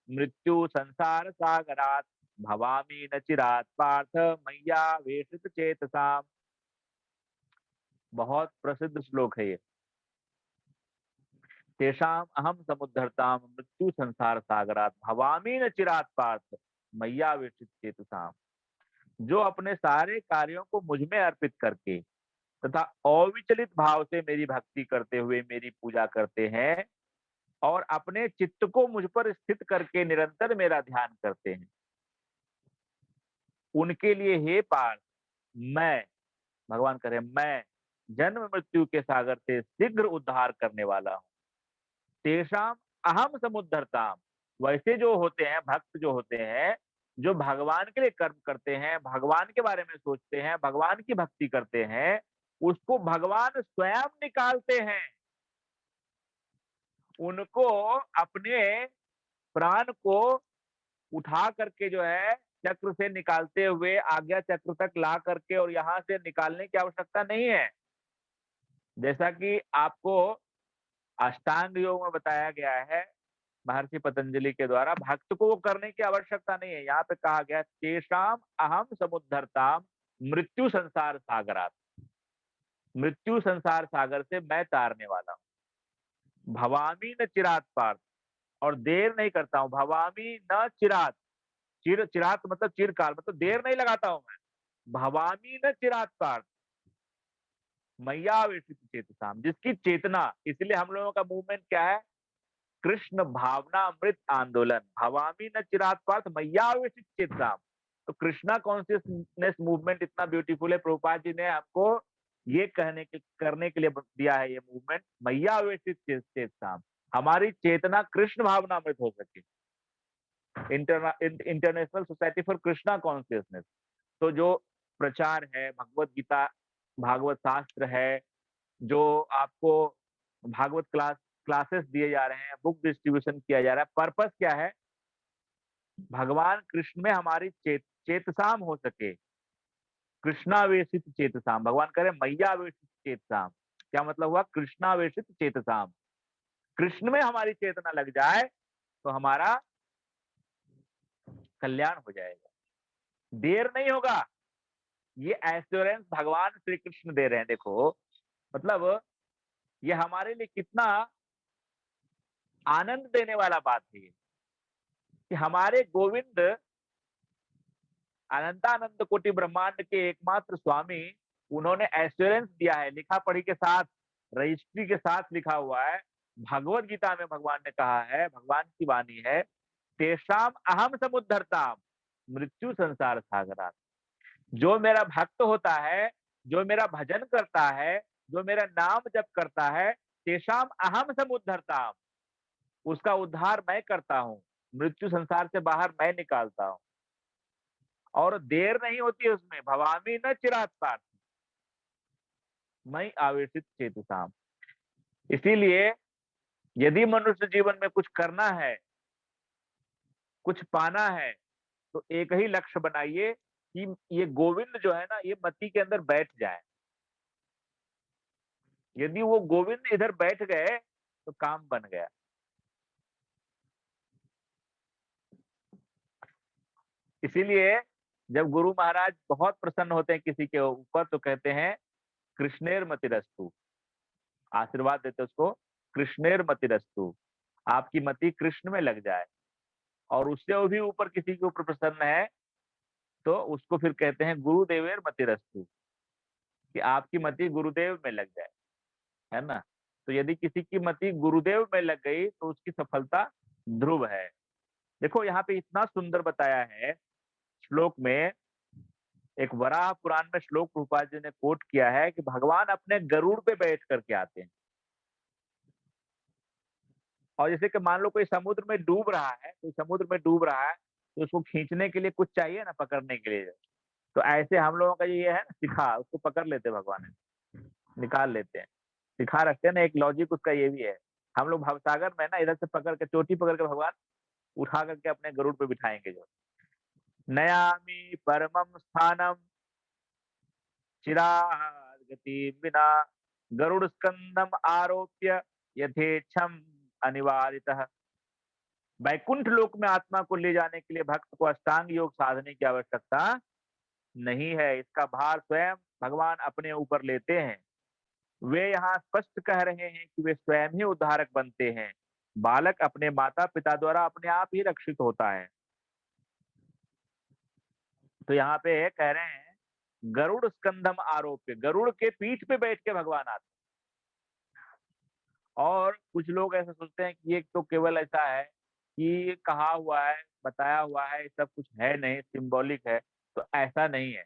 मृत्यु संसार सागरात् भवामि न चिरात् पार्थ मय्यावेशित चेतसाम्। बहुत प्रसिद्ध श्लोक है ये। तेषाम अहम समुद्धरताम मृत्यु संसार सागरात भवामी न चिरात पार्थ मय्यावेशित चेतसाम। जो अपने सारे कार्यों को मुझ में अर्पित करके तथा अविचलित भाव से मेरी भक्ति करते हुए मेरी पूजा करते हैं और अपने चित्त को मुझ पर स्थित करके निरंतर मेरा ध्यान करते हैं, उनके लिए हे पार्थ मैं, भगवान कह रहे मैं जन्म मृत्यु के सागर से शीघ्र उद्धार करने वाला हूं। तेषाम अहम समुद्धरताम। वैसे जो होते हैं भक्त, जो होते हैं जो भगवान के लिए कर्म करते हैं, भगवान के बारे में सोचते हैं, भगवान की भक्ति करते हैं, उसको भगवान स्वयं निकालते हैं। उनको अपने प्राण को उठा करके जो है चक्र से निकालते हुए आज्ञा चक्र तक ला करके और यहां से निकालने की आवश्यकता नहीं है। जैसा कि आपको अष्टांग योग में बताया गया है महर्षि पतंजलि के द्वारा, भक्त को वो करने की आवश्यकता नहीं है। यहाँ पे कहा गया तेषाम अहम समुद्धरताम मृत्यु संसार सागरात। मृत्यु संसार सागर से मैं तारने वाला हूँ। भवामी न चिरात पार्थ, और देर नहीं करता हूँ। भवामी न चिरात, चिरात मतलब चिरकाल, मतलब देर नहीं लगाता हूं मैं। भवामी न चिरात पार्थ मय्यावेशित चेतसाम, जिसकी चेतना, इसलिए हम लोगों का मूवमेंट क्या है, कृष्ण भावना अमृत आंदोलन। भवामी न चिरात पार्थ मय्यावेशित चेतसाम। तो कृष्णा कॉन्शियसनेस मूवमेंट इतना ब्यूटीफुल है, प्रभुपाद जी ने हमको ये करने के लिए दिया है ये मूवमेंट, मय्यावेशित चेतसाम। हमारी चेतना कृष्ण भावना अमृत हो सके। International society for Krishna consciousness. तो जो प्रचार है, भगवत गीता, भागवत शास्त्र है, जो आपको भागवत क्लासेस दिए जा रहे हैं, बुक डिस्ट्रीब्यूशन किया जा रहा है, पर्पस क्या है, भगवान कृष्ण में हमारी चेतसाम हो सके। कृष्णावेशित चेतसाम, भगवान कह रहे मैयावेशित चेतसाम। क्या मतलब हुआ, कृष्णावेशित चेतसाम। कृष्ण में हमारी चेतना लग जाए तो हमारा कल्याण हो जाएगा, देर नहीं होगा। ये एश्योरेंस भगवान श्री कृष्ण दे रहे हैं। देखो मतलब ये हमारे लिए कितना आनंद देने वाला बात है कि हमारे गोविंद अनंतानंद कोटि ब्रह्मांड के एकमात्र स्वामी, उन्होंने एश्योरेंस दिया है, लिखा पढ़ी के साथ, रजिस्ट्री के साथ लिखा हुआ है। भगवत गीता में भगवान ने कहा है, भगवान की वाणी है, तेषाम अहम समुद्धरताम मृत्यु संसार सागरात। जो मेरा भक्त होता है, जो मेरा भजन करता है, जो मेरा नाम जप करता है, तेषाम अहम समुद्धरताम, उसका उद्धार मैं करता हूं, मृत्यु संसार से बाहर मैं निकालता हूं, और देर नहीं होती उसमें। भवामी न चिरात पार्थ मैं आवेशित चेतसाम। इसीलिए यदि मनुष्य जीवन में कुछ करना है, कुछ पाना है, तो एक ही लक्ष्य बनाइए कि ये गोविंद जो है ना, ये मति के अंदर बैठ जाए। यदि वो गोविंद इधर बैठ गए तो काम बन गया। इसीलिए जब गुरु महाराज बहुत प्रसन्न होते हैं किसी के ऊपर तो कहते हैं कृष्णेर मतिरस्तु, आशीर्वाद देते उसको, कृष्णेर मतिरस्तु, आपकी मति कृष्ण में लग जाए। और उससे भी ऊपर किसी के ऊपर प्रसन्न है तो उसको फिर कहते हैं गुरुदेवेर मतिरस्तु, कि आपकी मति गुरुदेव में लग जाए, है ना। तो यदि किसी की मति गुरुदेव में लग गई तो उसकी सफलता ध्रुव है। देखो यहाँ पे इतना सुंदर बताया है श्लोक में, एक वराह पुराण में श्लोक प्रभुपाद जी ने कोट किया है कि भगवान अपने गरुड़ पे बैठ करके आते हैं। और जैसे कि मान लो कोई समुद्र में डूब रहा है, कोई समुद्र में डूब रहा है, तो उसको खींचने के लिए कुछ चाहिए ना, पकड़ने के लिए। तो ऐसे हम लोगों का ये है ना शिखा, उसको पकड़ लेते हैं भगवान, निकाल लेते हैं, सिखा रखते हैं ना, एक लॉजिक उसका ये भी है। हम लोग भवसागर में ना इधर से पकड़ के, चोटी पकड़ के भगवान उठा करके अपने गरुड़ पे बिठाएंगे जो। नयामि परमम स्थानम चिराद गति बिना गरुड़ स्कंदम आरोप्य यथेच्छम अनिवार्यतः। वैकुंठ लोक में आत्मा को ले जाने के लिए भक्त को अष्टांग योग साधने की आवश्यकता नहीं है, इसका भार स्वयं भगवान अपने ऊपर लेते हैं। वे यहाँ स्पष्ट कह रहे हैं कि वे स्वयं ही उद्धारक बनते हैं। बालक अपने माता पिता द्वारा अपने आप ही रक्षित होता है। तो यहाँ पे कह रहे हैं गरुड़ स्कंदम आरोप्य, गरुड़ के पीठ पे बैठ के भगवान आते हैं। और कुछ लोग ऐसा सोचते हैं कि ये तो केवल ऐसा है कि कहा हुआ है, बताया हुआ है, सब कुछ है नहीं, सिंबॉलिक है। तो ऐसा नहीं है।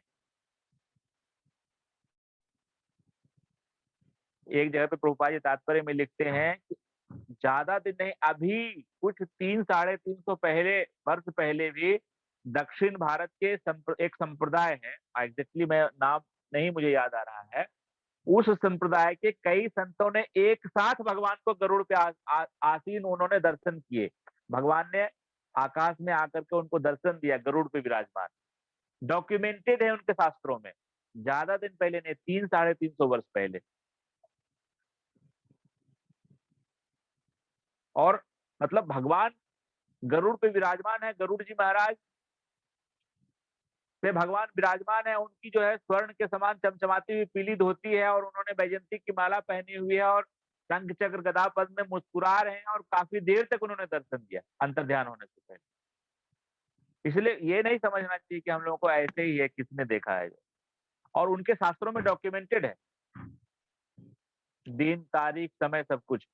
एक जगह पे प्रभुपाद जी तात्पर्य में लिखते हैं कि ज्यादा दिन नहीं, अभी कुछ 300-350 पहले वर्ष पहले भी दक्षिण भारत के एक संप्रदाय है, एग्जैक्टली मैं नाम नहीं मुझे याद आ रहा है, उस संप्रदाय के कई संतों ने एक साथ भगवान को गरुड़ पे आसीन उन्होंने दर्शन किए। भगवान ने आकाश में आकर के उनको दर्शन दिया गरुड़ पे विराजमान, डॉक्यूमेंटेड है उनके शास्त्रों में। ज्यादा दिन पहले नहीं, 300-350 वर्ष पहले। और मतलब भगवान गरुड़ पे विराजमान है, गरुड़ जी महाराज पे भगवान विराजमान है, उनकी जो है स्वर्ण के समान चमचमाती हुई पीली धोती है, और उन्होंने बैजंती की माला पहनी हुई है, और शंख चक्र गदा पद्म में मुस्कुरा रहे हैं, और काफी देर तक उन्होंने दर्शन दिया अंतर ध्यान होने से पहले। इसलिए ये नहीं समझना चाहिए कि हम लोगों को ऐसे ही है, किसने देखा है। और उनके शास्त्रों में डॉक्यूमेंटेड है, दिन तारीख समय सब कुछ।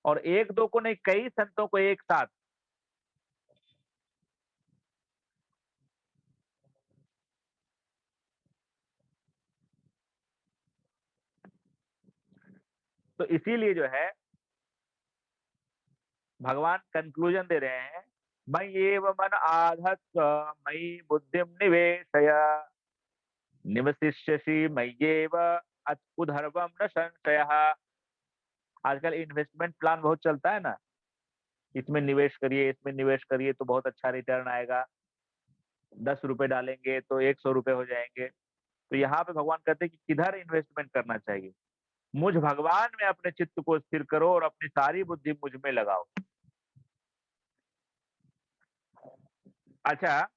और एक दो को नहीं, कई संतों को एक साथ। तो इसीलिए जो है भगवान कंक्लूजन दे रहे हैं, मय्येव मन आधत्स्व मयि बुद्धिम निवेशय निवसिष्यसि मय्येव अत्कुधर्वम न संशयः। आजकल इन्वेस्टमेंट प्लान बहुत चलता है ना, इसमें निवेश करिए, इसमें निवेश करिए तो बहुत अच्छा रिटर्न आएगा, 10 रुपए डालेंगे तो 100 रुपए हो जाएंगे। तो यहाँ पे भगवान कहते हैं कि किधर इन्वेस्टमेंट करना चाहिए। मुझ भगवान में अपने चित्त को स्थिर करो और अपनी सारी बुद्धि मुझ में लगाओ। अच्छा,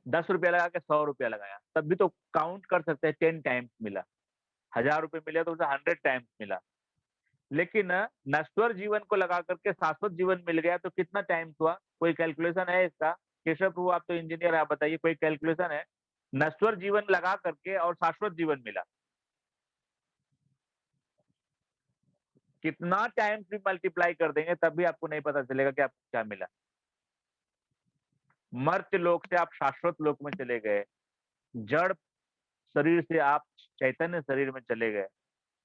10 रुपया लगा के 100 रुपया लगाया, तब भी तो काउंट कर सकते हैं 10 टाइम्स मिला। 1000 रुपये मिले तो उसे 100 टाइम्स मिला। लेकिन नश्वर जीवन को लगा करके शाश्वत जीवन मिल गया तो कितना टाइम्स हुआ? कोई कैलकुलेशन है इसका? केशव प्रभु आप तो इंजीनियर है, आप बताइए कोई कैलकुलेशन है? नश्वर जीवन लगा करके और शाश्वत जीवन मिला, कितना टाइम्स भी मल्टीप्लाई कर देंगे तब भी आपको नहीं पता चलेगा कि आपको क्या मिला। मर्त्य लोक से आप शाश्वत लोक में चले गए, जड़ शरीर से आप चैतन्य शरीर में चले गए।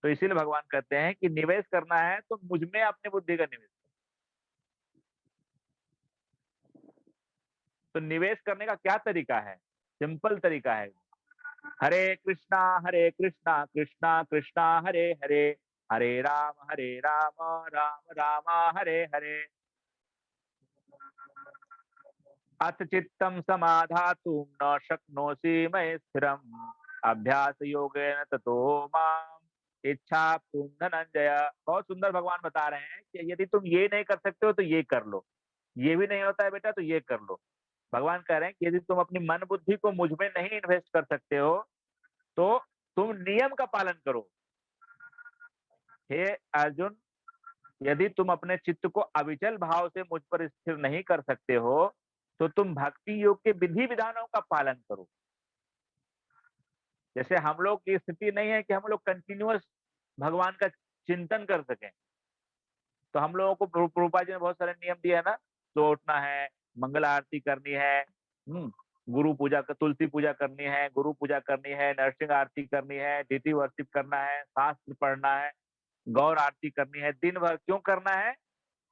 तो इसीलिए भगवान कहते हैं कि निवेश करना है तो मुझ में अपनी बुद्धि का निवेश। तो निवेश करने का क्या तरीका है? सिंपल तरीका है, हरे कृष्णा कृष्णा कृष्णा हरे हरे, हरे राम राम राम हरे हरे। अथ चित्तम समाधातुं न शक्नोषि मयि स्थिरम्, अभ्यास योगेन ततो माम इच्छाप्तुं धनंजय। बहुत सुंदर भगवान बता रहे हैं कि यदि तुम ये नहीं कर सकते हो तो ये कर लो, ये भी नहीं होता है बेटा तो ये कर लो। भगवान कह रहे हैं कि यदि तुम अपनी मन बुद्धि को मुझ में नहीं इन्वेस्ट कर सकते हो तो तुम नियम का पालन करो। हे अर्जुन, यदि तुम अपने चित्त को अविचल भाव से मुझ पर स्थिर नहीं कर सकते हो तो तुम भक्ति योग के विधि विधानों का पालन करो। जैसे हम लोग की स्थिति नहीं है कि हम लोग कंटिन्यूअस भगवान का चिंतन कर सकें, तो हम लोगों को प्रभुपाद जी ने बहुत सारे नियम दिए हैं ना, तो उठना है, मंगल आरती करनी है, गुरु पूजा, तुलसी पूजा करनी है, गुरु पूजा करनी है, नरसिंह आरती करनी है, डीटी वर्शिप करना है, शास्त्र पढ़ना है, गौर आरती करनी है, दिन भर। क्यों करना है?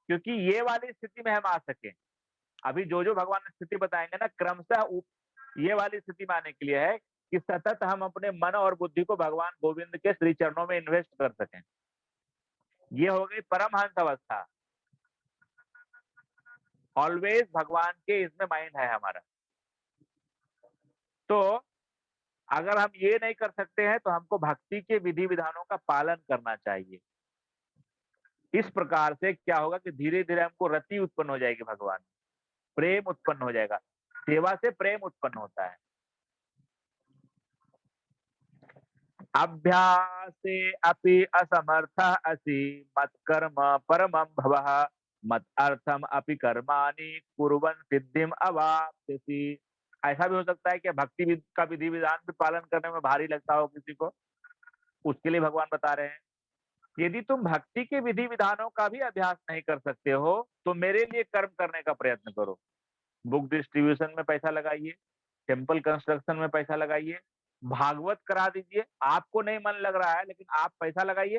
क्योंकि ये वाली स्थिति में हम आ सके। अभी जो जो भगवान ने स्थिति बताएंगे ना, क्रमशः ये वाली स्थिति में आने के लिए है कि सतत हम अपने मन और बुद्धि को भगवान गोविंद के श्री चरणों में इन्वेस्ट कर सकें। ये हो गई परमहंस अवस्था। ऑलवेज भगवान के इसमें माइंड है हमारा। तो अगर हम ये नहीं कर सकते हैं तो हमको भक्ति के विधि विधानों का पालन करना चाहिए। इस प्रकार से क्या होगा कि धीरे धीरे हमको रति उत्पन्न हो जाएगी, भगवान प्रेम उत्पन्न हो जाएगा। सेवा से प्रेम उत्पन्न होता है। अभ्यासे अपि असमर्थः असि मत्कर्म परमं भवः मत अर्थम अपि कर्माणि कुर्वन् सिद्धिम अवाप्स्यसि। ऐसा भी हो सकता है कि भक्ति का विधि विधान भी पालन करने में भारी लगता हो किसी को, उसके लिए भगवान बता रहे हैं यदि तुम भक्ति के विधि विधानों का भी अभ्यास नहीं कर सकते हो तो मेरे लिए कर्म करने का प्रयत्न करो। बुक डिस्ट्रीब्यूशन में पैसा लगाइए, टेम्पल कंस्ट्रक्शन में पैसा लगाइए, भागवत करा दीजिए। आपको नहीं मन लग रहा है लेकिन आप पैसा लगाइए,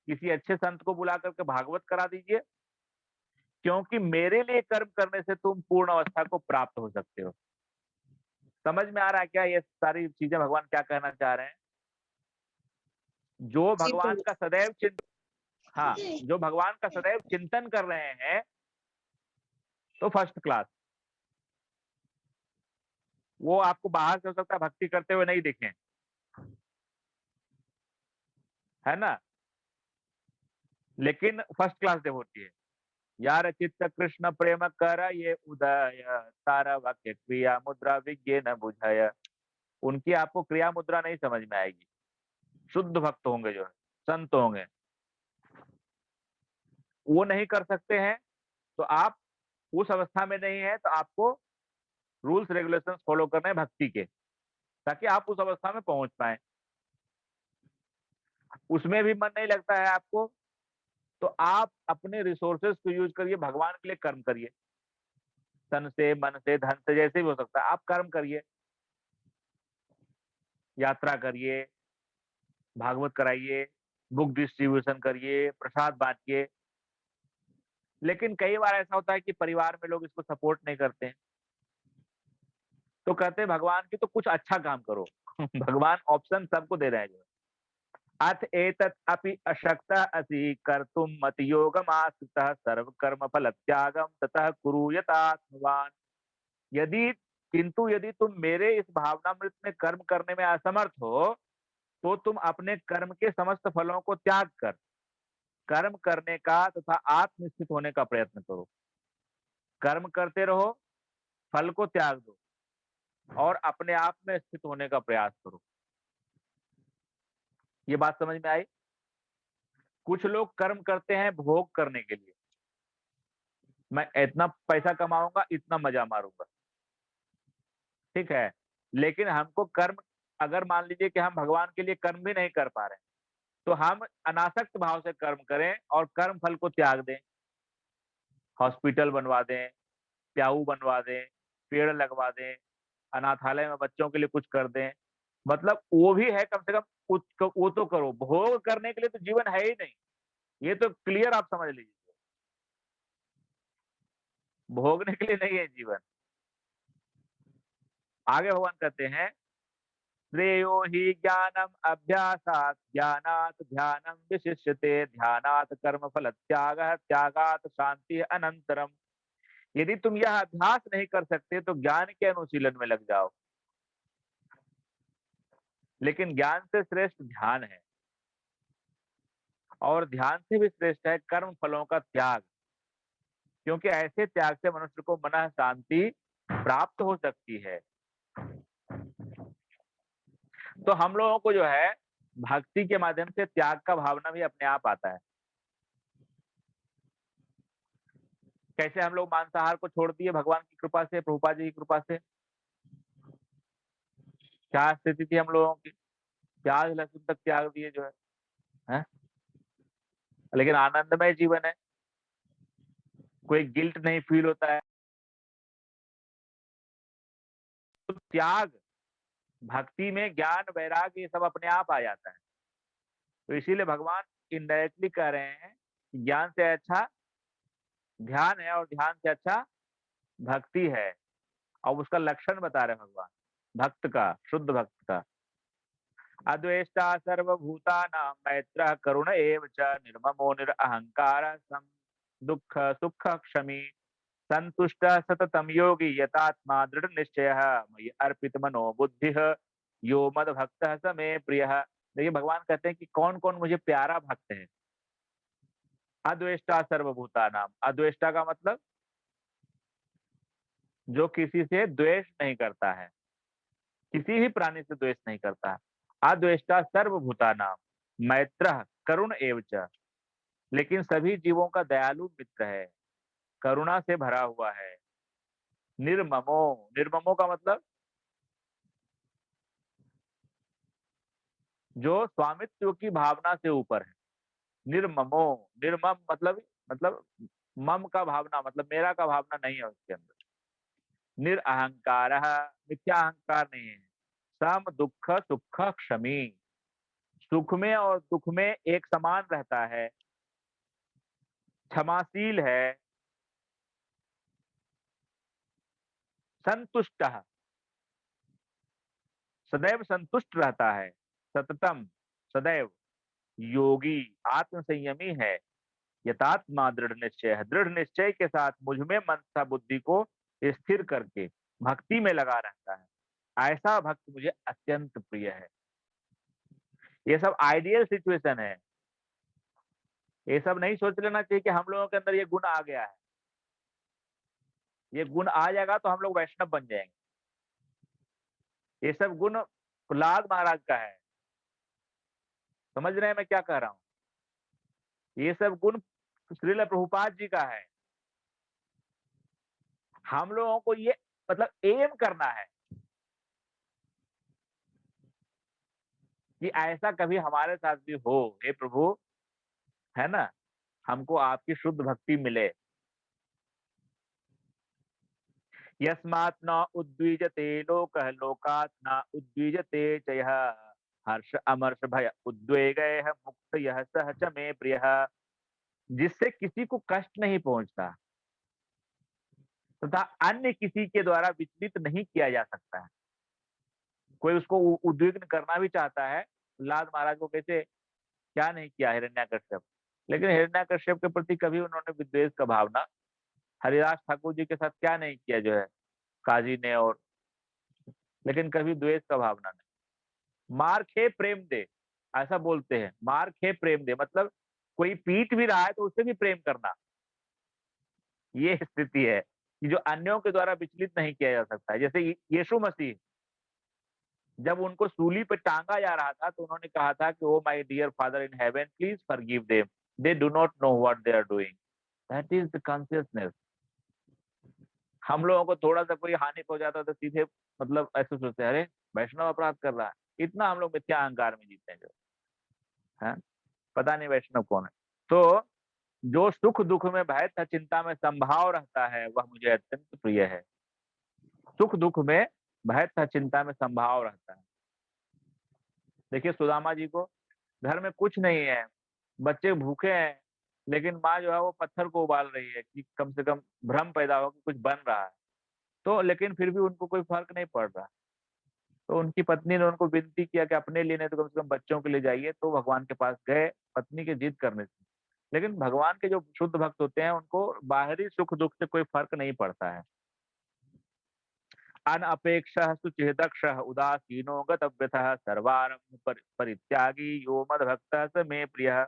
किसी अच्छे संत को बुला करके भागवत करा दीजिए, क्योंकि मेरे लिए कर्म करने से तुम पूर्ण अवस्था को प्राप्त हो सकते हो। समझ में आ रहा है क्या ये सारी चीजें भगवान क्या कहना चाह रहे हैं? जो जी भगवान का सदैव हाँ, जो भगवान का सदैव चिंतन कर रहे हैं तो फर्स्ट क्लास। वो आपको बाहर से हो सकता है भक्ति करते हुए नहीं दिखें, है ना, लेकिन फर्स्ट क्लास डिवोटी है। यार चित्त कृष्ण प्रेम कर ये उदय सारा वाक्य क्रिया मुद्रा विज्ञे न बुझाय। उनकी आपको क्रिया मुद्रा नहीं समझ में आएगी। शुद्ध भक्त होंगे, जो है संत होंगे, वो नहीं कर सकते हैं। तो आप उस अवस्था में नहीं है तो आपको रूल्स रेगुलेशंस फॉलो करने हैं भक्ति के, ताकि आप उस अवस्था में पहुंच पाए। उसमें भी मन नहीं लगता है आपको तो आप अपने रिसोर्सेज को यूज करिए, भगवान के लिए कर्म करिए। तन से, मन से, धन से, जैसे भी हो सकता है आप कर्म करिए, यात्रा करिए, भागवत कराइए, बुक डिस्ट्रीब्यूशन करिए, प्रसाद बांटिए। लेकिन कई बार ऐसा होता है कि परिवार में लोग इसको सपोर्ट नहीं करते हैं, तो कहते हैं भगवान की तो कुछ अच्छा काम करो। भगवान ऑप्शन सबको दे रहे हैं। जो अथ एतत् अपि अशक्तः असि कर्तुम मत योगमाश्रितः सर्व कर्म फल त्यागम ततः कुरु यथात्मवान। यदि किंतु यदि तुम मेरे इस भावनामृत में कर्म करने में असमर्थ हो तो तुम अपने कर्म के समस्त फलों को त्याग कर कर्म करने का तथा आत्मस्थित होने का प्रयत्न करो। कर्म करते रहो, फल को त्याग दो और अपने आप में स्थित होने का प्रयास करो। ये बात समझ में आई? कुछ लोग कर्म करते हैं भोग करने के लिए, मैं इतना पैसा कमाऊंगा, इतना मजा मारूंगा, ठीक है। लेकिन हमको कर्म, अगर मान लीजिए कि हम भगवान के लिए कर्म भी नहीं कर पा रहे हैं तो हम अनासक्त भाव से कर्म करें और कर्म फल को त्याग दें। हॉस्पिटल बनवा दें, प्याऊ बनवा दें, पेड़ लगवा दें, अनाथालय में बच्चों के लिए कुछ कर दें। मतलब वो भी है, कम से कम कुछ वो तो करो। भोग करने के लिए तो जीवन है ही नहीं, ये तो क्लियर आप समझ लीजिए। भोगने के लिए नहीं है जीवन। आगे भगवान कहते हैं श्रेयो हि ज्ञानम अभ्यासात् ज्ञानात् ध्यानम विशिष्यते ध्यानात् कर्म फल त्यागः त्यागात् शांति अनंतरम। यदि तुम यह अभ्यास नहीं कर सकते तो ज्ञान के अनुशीलन में लग जाओ। लेकिन ज्ञान से श्रेष्ठ ध्यान है और ध्यान से भी श्रेष्ठ है कर्म फलों का त्याग, क्योंकि ऐसे त्याग से मनुष्य को मन शांति प्राप्त हो सकती है। तो हम लोगों को जो है भक्ति के माध्यम से त्याग का भावना भी अपने आप आता है। कैसे हम लोग मांसाहार को छोड़ दिए भगवान की कृपा से, प्रभुपाद जी की कृपा से। क्या स्थिति थी हम लोगों की, प्याज लहसुन तक त्याग दिए जो है, हैं? लेकिन आनंदमय जीवन है। कोई गिल्ट नहीं फील होता है। तो त्याग, भक्ति में ज्ञान, वैराग्य ये सब अपने आप आ जाता है। तो इसीलिए भगवान इनडायरेक्टली कह रहे हैं कि ज्ञान से अच्छा ध्यान है और ध्यान से अच्छा भक्ति है। और उसका लक्षण बता रहे हैं भगवान, भक्त का, शुद्ध भक्त का। अद्वेष्टा सर्वभूतानां मैत्रः करुण एव च निर्ममो निरअहङ्कारः सम दुःख सुख क्षमी संतुष्टः सततं योगी यतात्मा दृढ़ निश्चयः मयि अर्पित मनो बुद्धिः यो मद्भक्तः स मे प्रियः। देखिए भगवान कहते हैं कि कौन कौन मुझे प्यारा भक्त है। अद्वेष्टा सर्वभूतानां, अद्वेष्टा का मतलब जो किसी से द्वेष नहीं करता है, किसी भी प्राणी से द्वेष नहीं करता है। अद्वेष्टा सर्वभूतानां मैत्रः करुण एव च, लेकिन सभी जीवों का दयालु मित्र है, करुणा से भरा हुआ है। निर्ममो, निर्ममो का मतलब जो स्वामित्व की भावना से ऊपर है। निर्ममो, निर्मम मतलब मम का भावना, मतलब मेरा का भावना नहीं है उसके अंदर। निरअहंकारः, मिथ्या अहंकार नहीं है। सम दुःख सुख क्षमी, सुख में और दुख में एक समान रहता है, क्षमाशील है। संतुष्टः, सदैव संतुष्ट रहता है। सततम, सदैव। योगी, आत्म संयमी है। यथात्मा दृढ़ निश्चय है, दृढ़ निश्चय के साथ मुझ में मन तथा बुद्धि को स्थिर करके भक्ति में लगा रहता है, ऐसा भक्त मुझे अत्यंत प्रिय है। ये सब आइडियल सिचुएशन है। ये सब नहीं सोच लेना चाहिए कि हम लोगों के अंदर ये गुण आ गया है। ये गुण आ जाएगा तो हम लोग वैष्णव बन जाएंगे। ये सब गुण प्रहलाद महाराज का है। समझ रहे हैं मैं क्या कह रहा हूँ? ये सब गुण श्रील प्रभुपाद जी का है। हम लोगों को ये मतलब एम करना है कि ऐसा कभी हमारे साथ भी हो। हे प्रभु, है ना, हमको आपकी शुद्ध भक्ति मिले। यस्मात् न उद्विजते लोकः लोकात् न उद्विजते च यः हर्ष अमर्ष भय उद्वेगैः मुक्त यः सह च मे प्रियः। जिससे किसी को कष्ट नहीं पहुंचता तथा अन्य किसी के द्वारा विचलित नहीं किया जा सकता है। कोई उसको उद्विग्न करना भी चाहता है, प्रहलाद महाराज को कैसे क्या नहीं किया हिरण्याकश्यप, लेकिन हिरण्याकश्यप के प्रति कभी उन्होंने विद्वेष का भावना, हरिदास ठाकुर जी के साथ क्या नहीं किया जो है काजी ने, और लेकिन कभी द्वेष का भावना नहीं। मार खे प्रेम दे, ऐसा बोलते हैं, मार खे प्रेम दे मतलब कोई पीट भी रहा है तो उससे भी प्रेम करना। ये स्थिति है कि जो अन्यों के द्वारा विचलित नहीं किया जा सकता है। जैसे यीशु मसीह, जब उनको सूली पे टांगा जा रहा था तो उन्होंने कहा था कि O my dear father in heaven please forgive them, they do not know what they are doing. That is the consciousness. हम लोगों को थोड़ा सा कोई हानि पहुंचाता तो सीधे मतलब ऐसे सोचते हैं, अरे वैष्णव अपराध कर रहा है। इतना हम लोग मिथ्या अहंकार में जीते हैं जो है, पता नहीं वैष्णव कौन है। तो जो सुख दुख में भय तथा चिंता में संभाव रहता है वह मुझे अत्यंत प्रिय है। सुख दुख में भय तथा चिंता में संभाव रहता है। देखिए सुदामा जी को घर में कुछ नहीं है, बच्चे भूखे हैं, लेकिन माँ जो है वो पत्थर को उबाल रही है कि कम से कम भ्रम पैदा हो कि कुछ बन रहा है। तो लेकिन फिर भी उनको कोई फर्क नहीं पड़ रहा। तो उनकी पत्नी ने उनको विनती किया कि अपने लिए नहीं तो कम से कम बच्चों के लिए जाइए। तो भगवान के पास गए पत्नी के जिद करने से। लेकिन भगवान के जो शुद्ध भक्त होते हैं उनको बाहरी सुख दुख से कोई फर्क नहीं पड़ता है। अनपेक्षः शुचिर्दक्षः उदासीनो गतव्यथः सर्वारम्भ परित्यागी यो मद्भक्तः स मे प्रियः।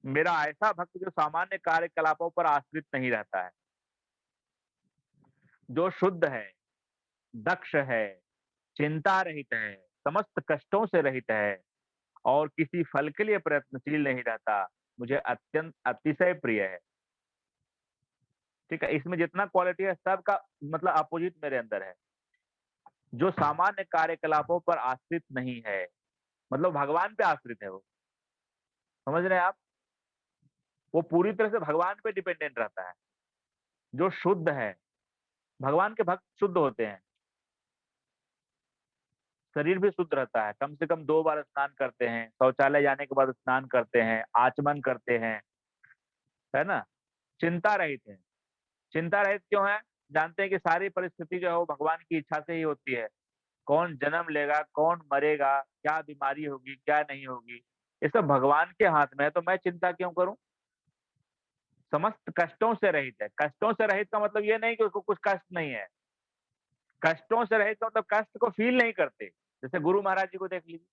मेरा ऐसा भक्त जो सामान्य कार्यकलापों पर आश्रित नहीं रहता है, जो शुद्ध है, दक्ष है, चिंता रहित है, समस्त कष्टों से रहित है और किसी फल के लिए प्रयत्नशील नहीं रहता, मुझे अत्यंत अतिशय प्रिय है। ठीक है, इसमें जितना क्वालिटी है सबका मतलब अपोजिट मेरे अंदर है। जो सामान्य कार्यकलापों पर आश्रित नहीं है, मतलब भगवान पे आश्रित है वो। समझ रहे हैं आप? वो पूरी तरह से भगवान पे डिपेंडेंट रहता है। जो शुद्ध है, भगवान के भक्त शुद्ध होते हैं, शरीर भी शुद्ध रहता है, कम से कम 2 बार स्नान करते हैं, शौचालय जाने के बाद स्नान करते हैं, आचमन करते हैं, है ना? चिंता रहित है। चिंता रहित क्यों है? जानते हैं कि सारी परिस्थिति जो है वो भगवान की इच्छा से ही होती है। कौन जन्म लेगा, कौन मरेगा, क्या बीमारी होगी, क्या नहीं होगी, ये सब भगवान के हाथ में है, तो मैं चिंता क्यों करूँ? समस्त कष्टों से रहित है। कष्टों से रहित का मतलब ये नहीं कि उसको कुछ कष्ट नहीं है। कष्टों से रहित का मतलब कष्ट को फ़ील नहीं करते। जैसे गुरु महाराज जी को देख लीजिए।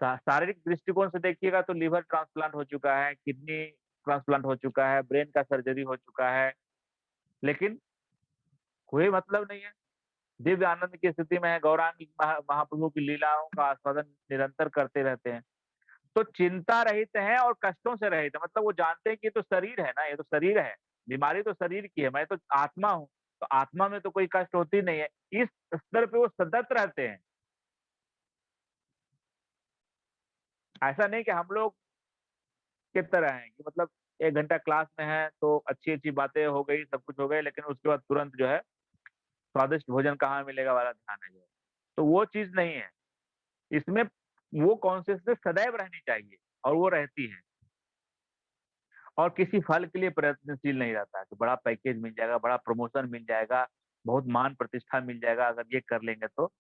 शारीरिक दृष्टिकोण से देखिएगा तो लिवर ट्रांसप्लांट हो चुका है, किडनी ट्रांसप्लांट हो चुका है, ब्रेन का सर्जरी हो चुका है, लेकिन कोई मतलब नहीं है। दिव्य आनंद की स्थिति में है, गौरांग महाप्रभु की लीलाओं का आस्वादन निरंतर करते रहते हैं। तो चिंता रहित है और कष्टों से रहित है, मतलब वो जानते हैं कि ये तो शरीर है ना, ये तो शरीर है, बीमारी तो शरीर की है, मैं तो आत्मा हूँ, तो आत्मा में तो कोई कष्ट होती नहीं है। इस स्तर पे वो सतत रहते हैं। ऐसा नहीं कि हम लोग की तरह हैं कि मतलब 1 घंटा क्लास में है तो अच्छी-अच्छी बातें हो गई, सब कुछ हो गई, लेकिन उसके बाद तुरंत जो है स्वादिष्ट भोजन कहाँ मिलेगा वाला ध्यान है जो है। तो वो चीज़ नहीं है। इसमें वो कॉन्शियसनेस सदैव रहनी चाहिए और वो रहती है। और किसी फल के लिए प्रयत्नशील नहीं रहता है कि बड़ा पैकेज मिल जाएगा, बड़ा प्रमोशन मिल जाएगा, बहुत मान प्रतिष्ठा मिल जाएगा अगर ये कर लेंगे तो।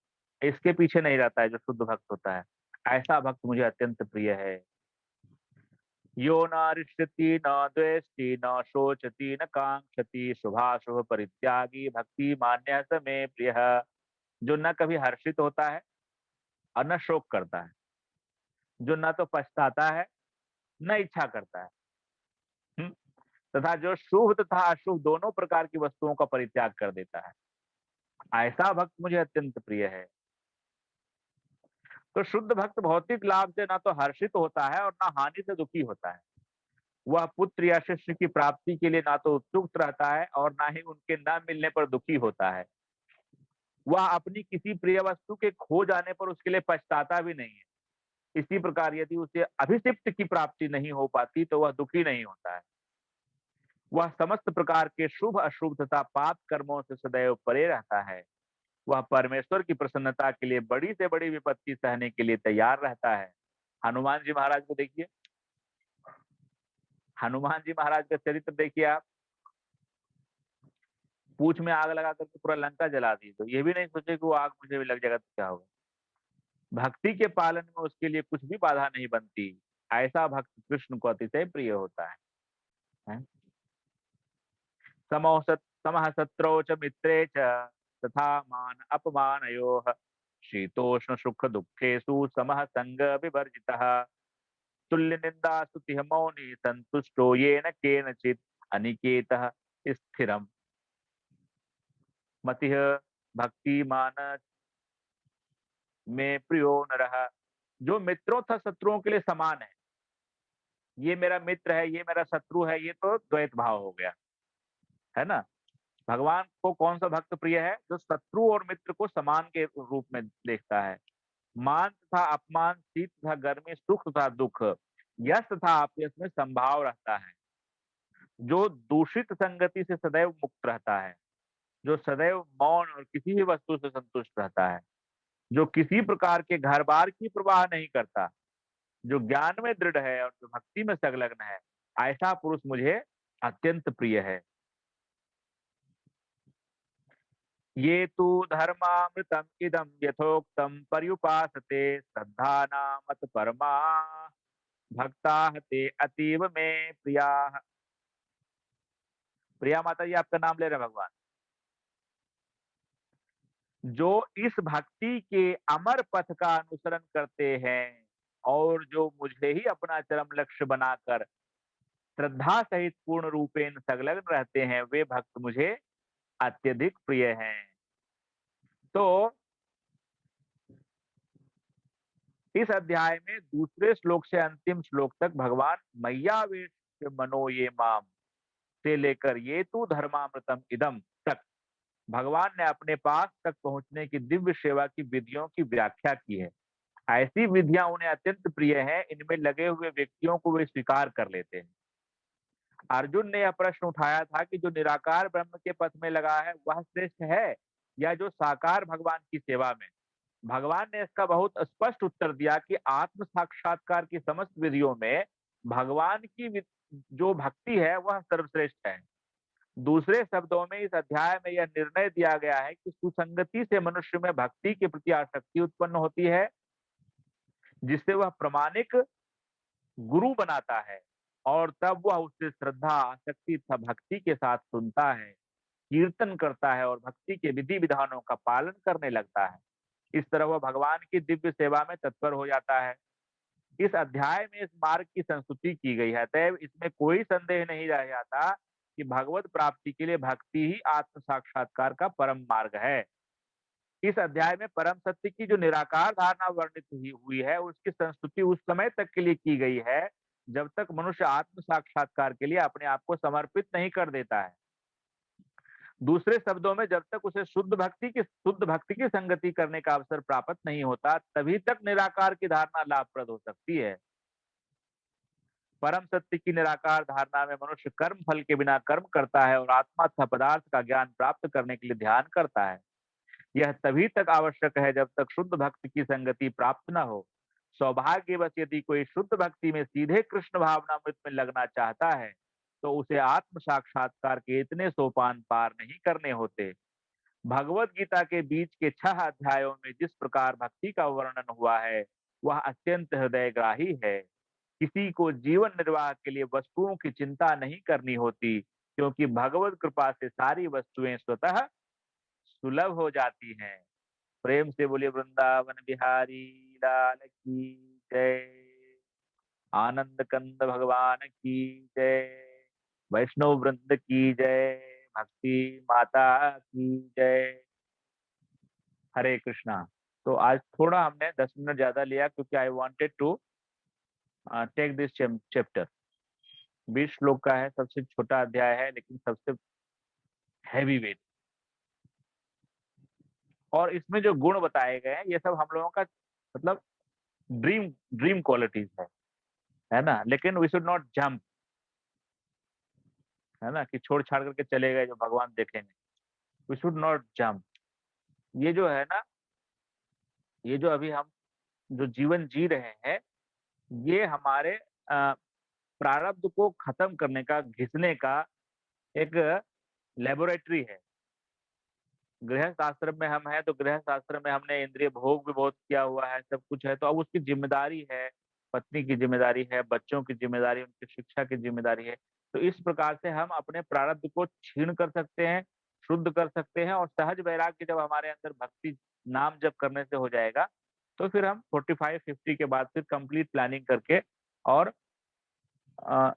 इसके पीछे नहीं रहता है जो शुद्ध भक्त होता है। ऐसा भक्त मुझे अत्यंत प्रिय है। यो न रिष्यति न द्वेष्टि न शोचति न कांक्षति शुभाशुभ परित्यागी भक्ति मान्य स मे प्रियः। जो न कभी हर्षित होता है और न शोक करता है, जो न तो पछताता है, न इच्छा करता है। हुँ? तथा जो शुभ तथा अशुभ दोनों प्रकार की वस्तुओं का परित्याग कर देता है। ऐसा भक्त मुझे अत्यंत प्रिय है। तो शुद्ध भक्त भौतिक लाभ से ना तो हर्षित होता है और ना हानि से दुखी होता है। वह पुत्र या शिष्य की प्राप्ति के लिए ना तो उत्सुक रहता है और ना ही उनके न मिलने पर दुखी होता है। वह अपनी किसी प्रिय वस्तु के खो जाने पर उसके लिए पछताता भी नहीं है। इसी प्रकार यदि उसे अभिषिक्त की प्राप्ति नहीं हो पाती तो वह दुखी नहीं होता है। वह समस्त प्रकार के शुभ अशुभ तथा पाप कर्मों से सदैव परे रहता है। वह परमेश्वर की प्रसन्नता के लिए बड़ी से बड़ी विपत्ति सहने के लिए तैयार रहता है। हनुमान जी महाराज को देखिए, हनुमान जी महाराज का चरित्र देखिए आप। पूँछ में आग लगा करके पूरा लंका जला दी, तो ये भी नहीं सोचे कि वो आग मुझे भी लग जाएगा तो क्या होगा। भक्ति के पालन में उसके लिए कुछ भी बाधा नहीं बनती। ऐसा भक्त कृष्ण को अतिशय प्रिय होता है। हैं? समः शत्रौ च मित्रे च तथा मान अपमानयोः शीतोष्ण सुख दुःखेषु समः संग विवर्जितः तुल्य निंदा स्तुतिः मौनी संतुष्टो येन केनचित् अनिकेतः स्थिरम् मतिः भक्तिमान में प्रियो नरः। जो मित्रों तथा शत्रुओं के लिए समान है, ये मेरा मित्र है, ये मेरा शत्रु है, ये तो द्वैत भाव हो गया, है ना? भगवान को कौन सा भक्त प्रिय है? जो शत्रु और मित्र को समान के रूप में देखता है। मान तथा अपमान, शीत तथा गर्मी, सुख तथा दुख, यश तथा अपयश में संभाव रहता है। जो दूषित संगति से सदैव मुक्त रहता है, जो सदैव मौन और किसी भी वस्तु से संतुष्ट रहता है, जो किसी प्रकार के घर-बार की परवाह नहीं करता, जो ज्ञान में दृढ़ है और जो भक्ति में संलग्न है, ऐसा पुरुष मुझे अत्यंत प्रिय है। ये तु धर्मामृतम् इदं यथोक्तं पर्युपासते श्रद्धानामत परमा भक्ताः ते अतीव मे प्रियाः। प्रिया माता जी आपका नाम ले रहे हैं भगवान। जो इस भक्ति के अमर पथ का अनुसरण करते हैं और जो मुझे ही अपना चरम लक्ष्य बनाकर श्रद्धा सहित पूर्ण रूपेण संलग्न रहते हैं, वे भक्त मुझे अत्यधिक प्रिय हैं। तो इस अध्याय में दूसरे श्लोक से अंतिम श्लोक तक भगवान मैयावेश मनो ये माम से लेकर ये तू धर्मामृतम इदम तक भगवान ने अपने पास तक पहुंचने की दिव्य सेवा की विधियों की व्याख्या की है। ऐसी विधियां उन्हें अत्यंत प्रिय हैं, इनमें लगे हुए व्यक्तियों को वे स्वीकार कर लेते हैं। अर्जुन ने यह प्रश्न उठाया था कि जो निराकार ब्रह्म के पथ में लगा है वह श्रेष्ठ है या जो साकार भगवान की सेवा में। भगवान ने इसका बहुत स्पष्ट उत्तर दिया कि आत्म साक्षात्कार की समस्त विधियों में भगवान की जो भक्ति है वह सर्वश्रेष्ठ है। दूसरे शब्दों में इस अध्याय में यह निर्णय दिया गया है कि सुसंगति से मनुष्य में भक्ति के प्रति आसक्ति उत्पन्न होती है, जिससे वह प्रामाणिक गुरु बनाता है और तब वह उससे श्रद्धा, आसक्ति तथा भक्ति के साथ सुनता है, कीर्तन करता है और भक्ति के विधि विधानों का पालन करने लगता है। इस तरह वह भगवान की दिव्य सेवा में तत्पर हो जाता है। इस अध्याय में इस मार्ग की संस्तुति की गई है, अतएव इसमें कोई संदेह नहीं रह जाता कि भगवत प्राप्ति के लिए भक्ति ही आत्म साक्षात्कार का परम मार्ग है। इस अध्याय में परम सत्य की जो निराकार धारणा वर्णित हुई है, उसकी संस्तुति उस समय तक के लिए की गई है जब तक मनुष्य आत्म साक्षात्कार के लिए अपने आप को समर्पित नहीं कर देता है। दूसरे शब्दों में जब तक उसे शुद्ध भक्ति की संगति करने का अवसर प्राप्त नहीं होता, तभी तक निराकार की धारणा लाभप्रद हो सकती है। परम सत्य की निराकार धारणा में मनुष्य कर्म फल के बिना कर्म करता है और आत्मा तथा पदार्थ का ज्ञान प्राप्त करने के लिए ध्यान करता है। यह तभी तक आवश्यक है जब तक शुद्ध भक्ति की संगति प्राप्त न हो। सौभाग्यवश यदि कोई शुद्ध भक्ति में सीधे कृष्ण भावनामृत में लगना चाहता है, तो उसे आत्म साक्षात्कार के इतने सोपान पार नहीं करने होते। भगवत गीता के बीच के 6 अध्यायों में जिस प्रकार भक्ति का वर्णन हुआ है, वह अत्यंत हृदयग्राही है। किसी को जीवन निर्वाह के लिए वस्तुओं की चिंता नहीं करनी होती, क्योंकि भगवत कृपा से सारी वस्तुएं स्वतः सुलभ हो जाती हैं। प्रेम से बोलिए वृंदावन बिहारी लाल की जय। आनंद कंद भगवान की जय। वैष्णव वृंद की जय। भक्ति माता की जय। हरे कृष्णा। तो आज थोड़ा हमने 10 मिनट ज्यादा लिया क्योंकि I wanted to take this chapter. 20 श्लोक का है, सबसे छोटा अध्याय है लेकिन सबसे हैवी वेट। और इसमें जो गुण बताए गए हैं ये सब हम लोगों का मतलब ड्रीम ड्रीम क्वालिटीज है ना। लेकिन वी शुड नॉट जंप, है ना, कि छोड़ छाड़ करके चले गए जो भगवान देखेंगे। We should not jump. ये जो है ना, ये जो अभी हम जो जीवन जी रहे हैं, ये हमारे प्रारब्ध को खत्म करने का, घिसने का एक लेबोरेटरी है। गृहस्थ आश्रम में हम हैं तो गृहस्थ आश्रम में हमने इंद्रिय भोग भी बहुत किया हुआ है, सब कुछ है। तो अब उसकी जिम्मेदारी है, पत्नी की जिम्मेदारी है, बच्चों की जिम्मेदारी, उनकी शिक्षा की जिम्मेदारी है। तो इस प्रकार से हम अपने प्रारब्ध को क्षीण कर सकते हैं, शुद्ध कर सकते हैं। और सहज वैराग्य जब हमारे अंदर भक्ति नाम जप करने से हो जाएगा, तो फिर हम 45-50 के बाद फिर कंप्लीट प्लानिंग करके और अ,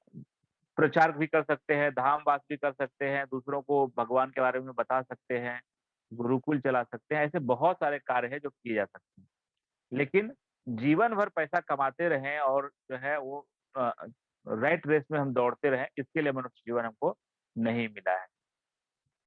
प्रचार भी कर सकते हैं, धाम वास भी कर सकते हैं, दूसरों को भगवान के बारे में बता सकते हैं, गुरुकुल चला सकते हैं। ऐसे बहुत सारे कार्य हैं जो किए जा सकते हैं। लेकिन जीवन भर पैसा कमाते रहें और जो है वो रैट रेस में हम दौड़ते रहें, इसके लिए मनुष्य जीवन हमको नहीं मिला है।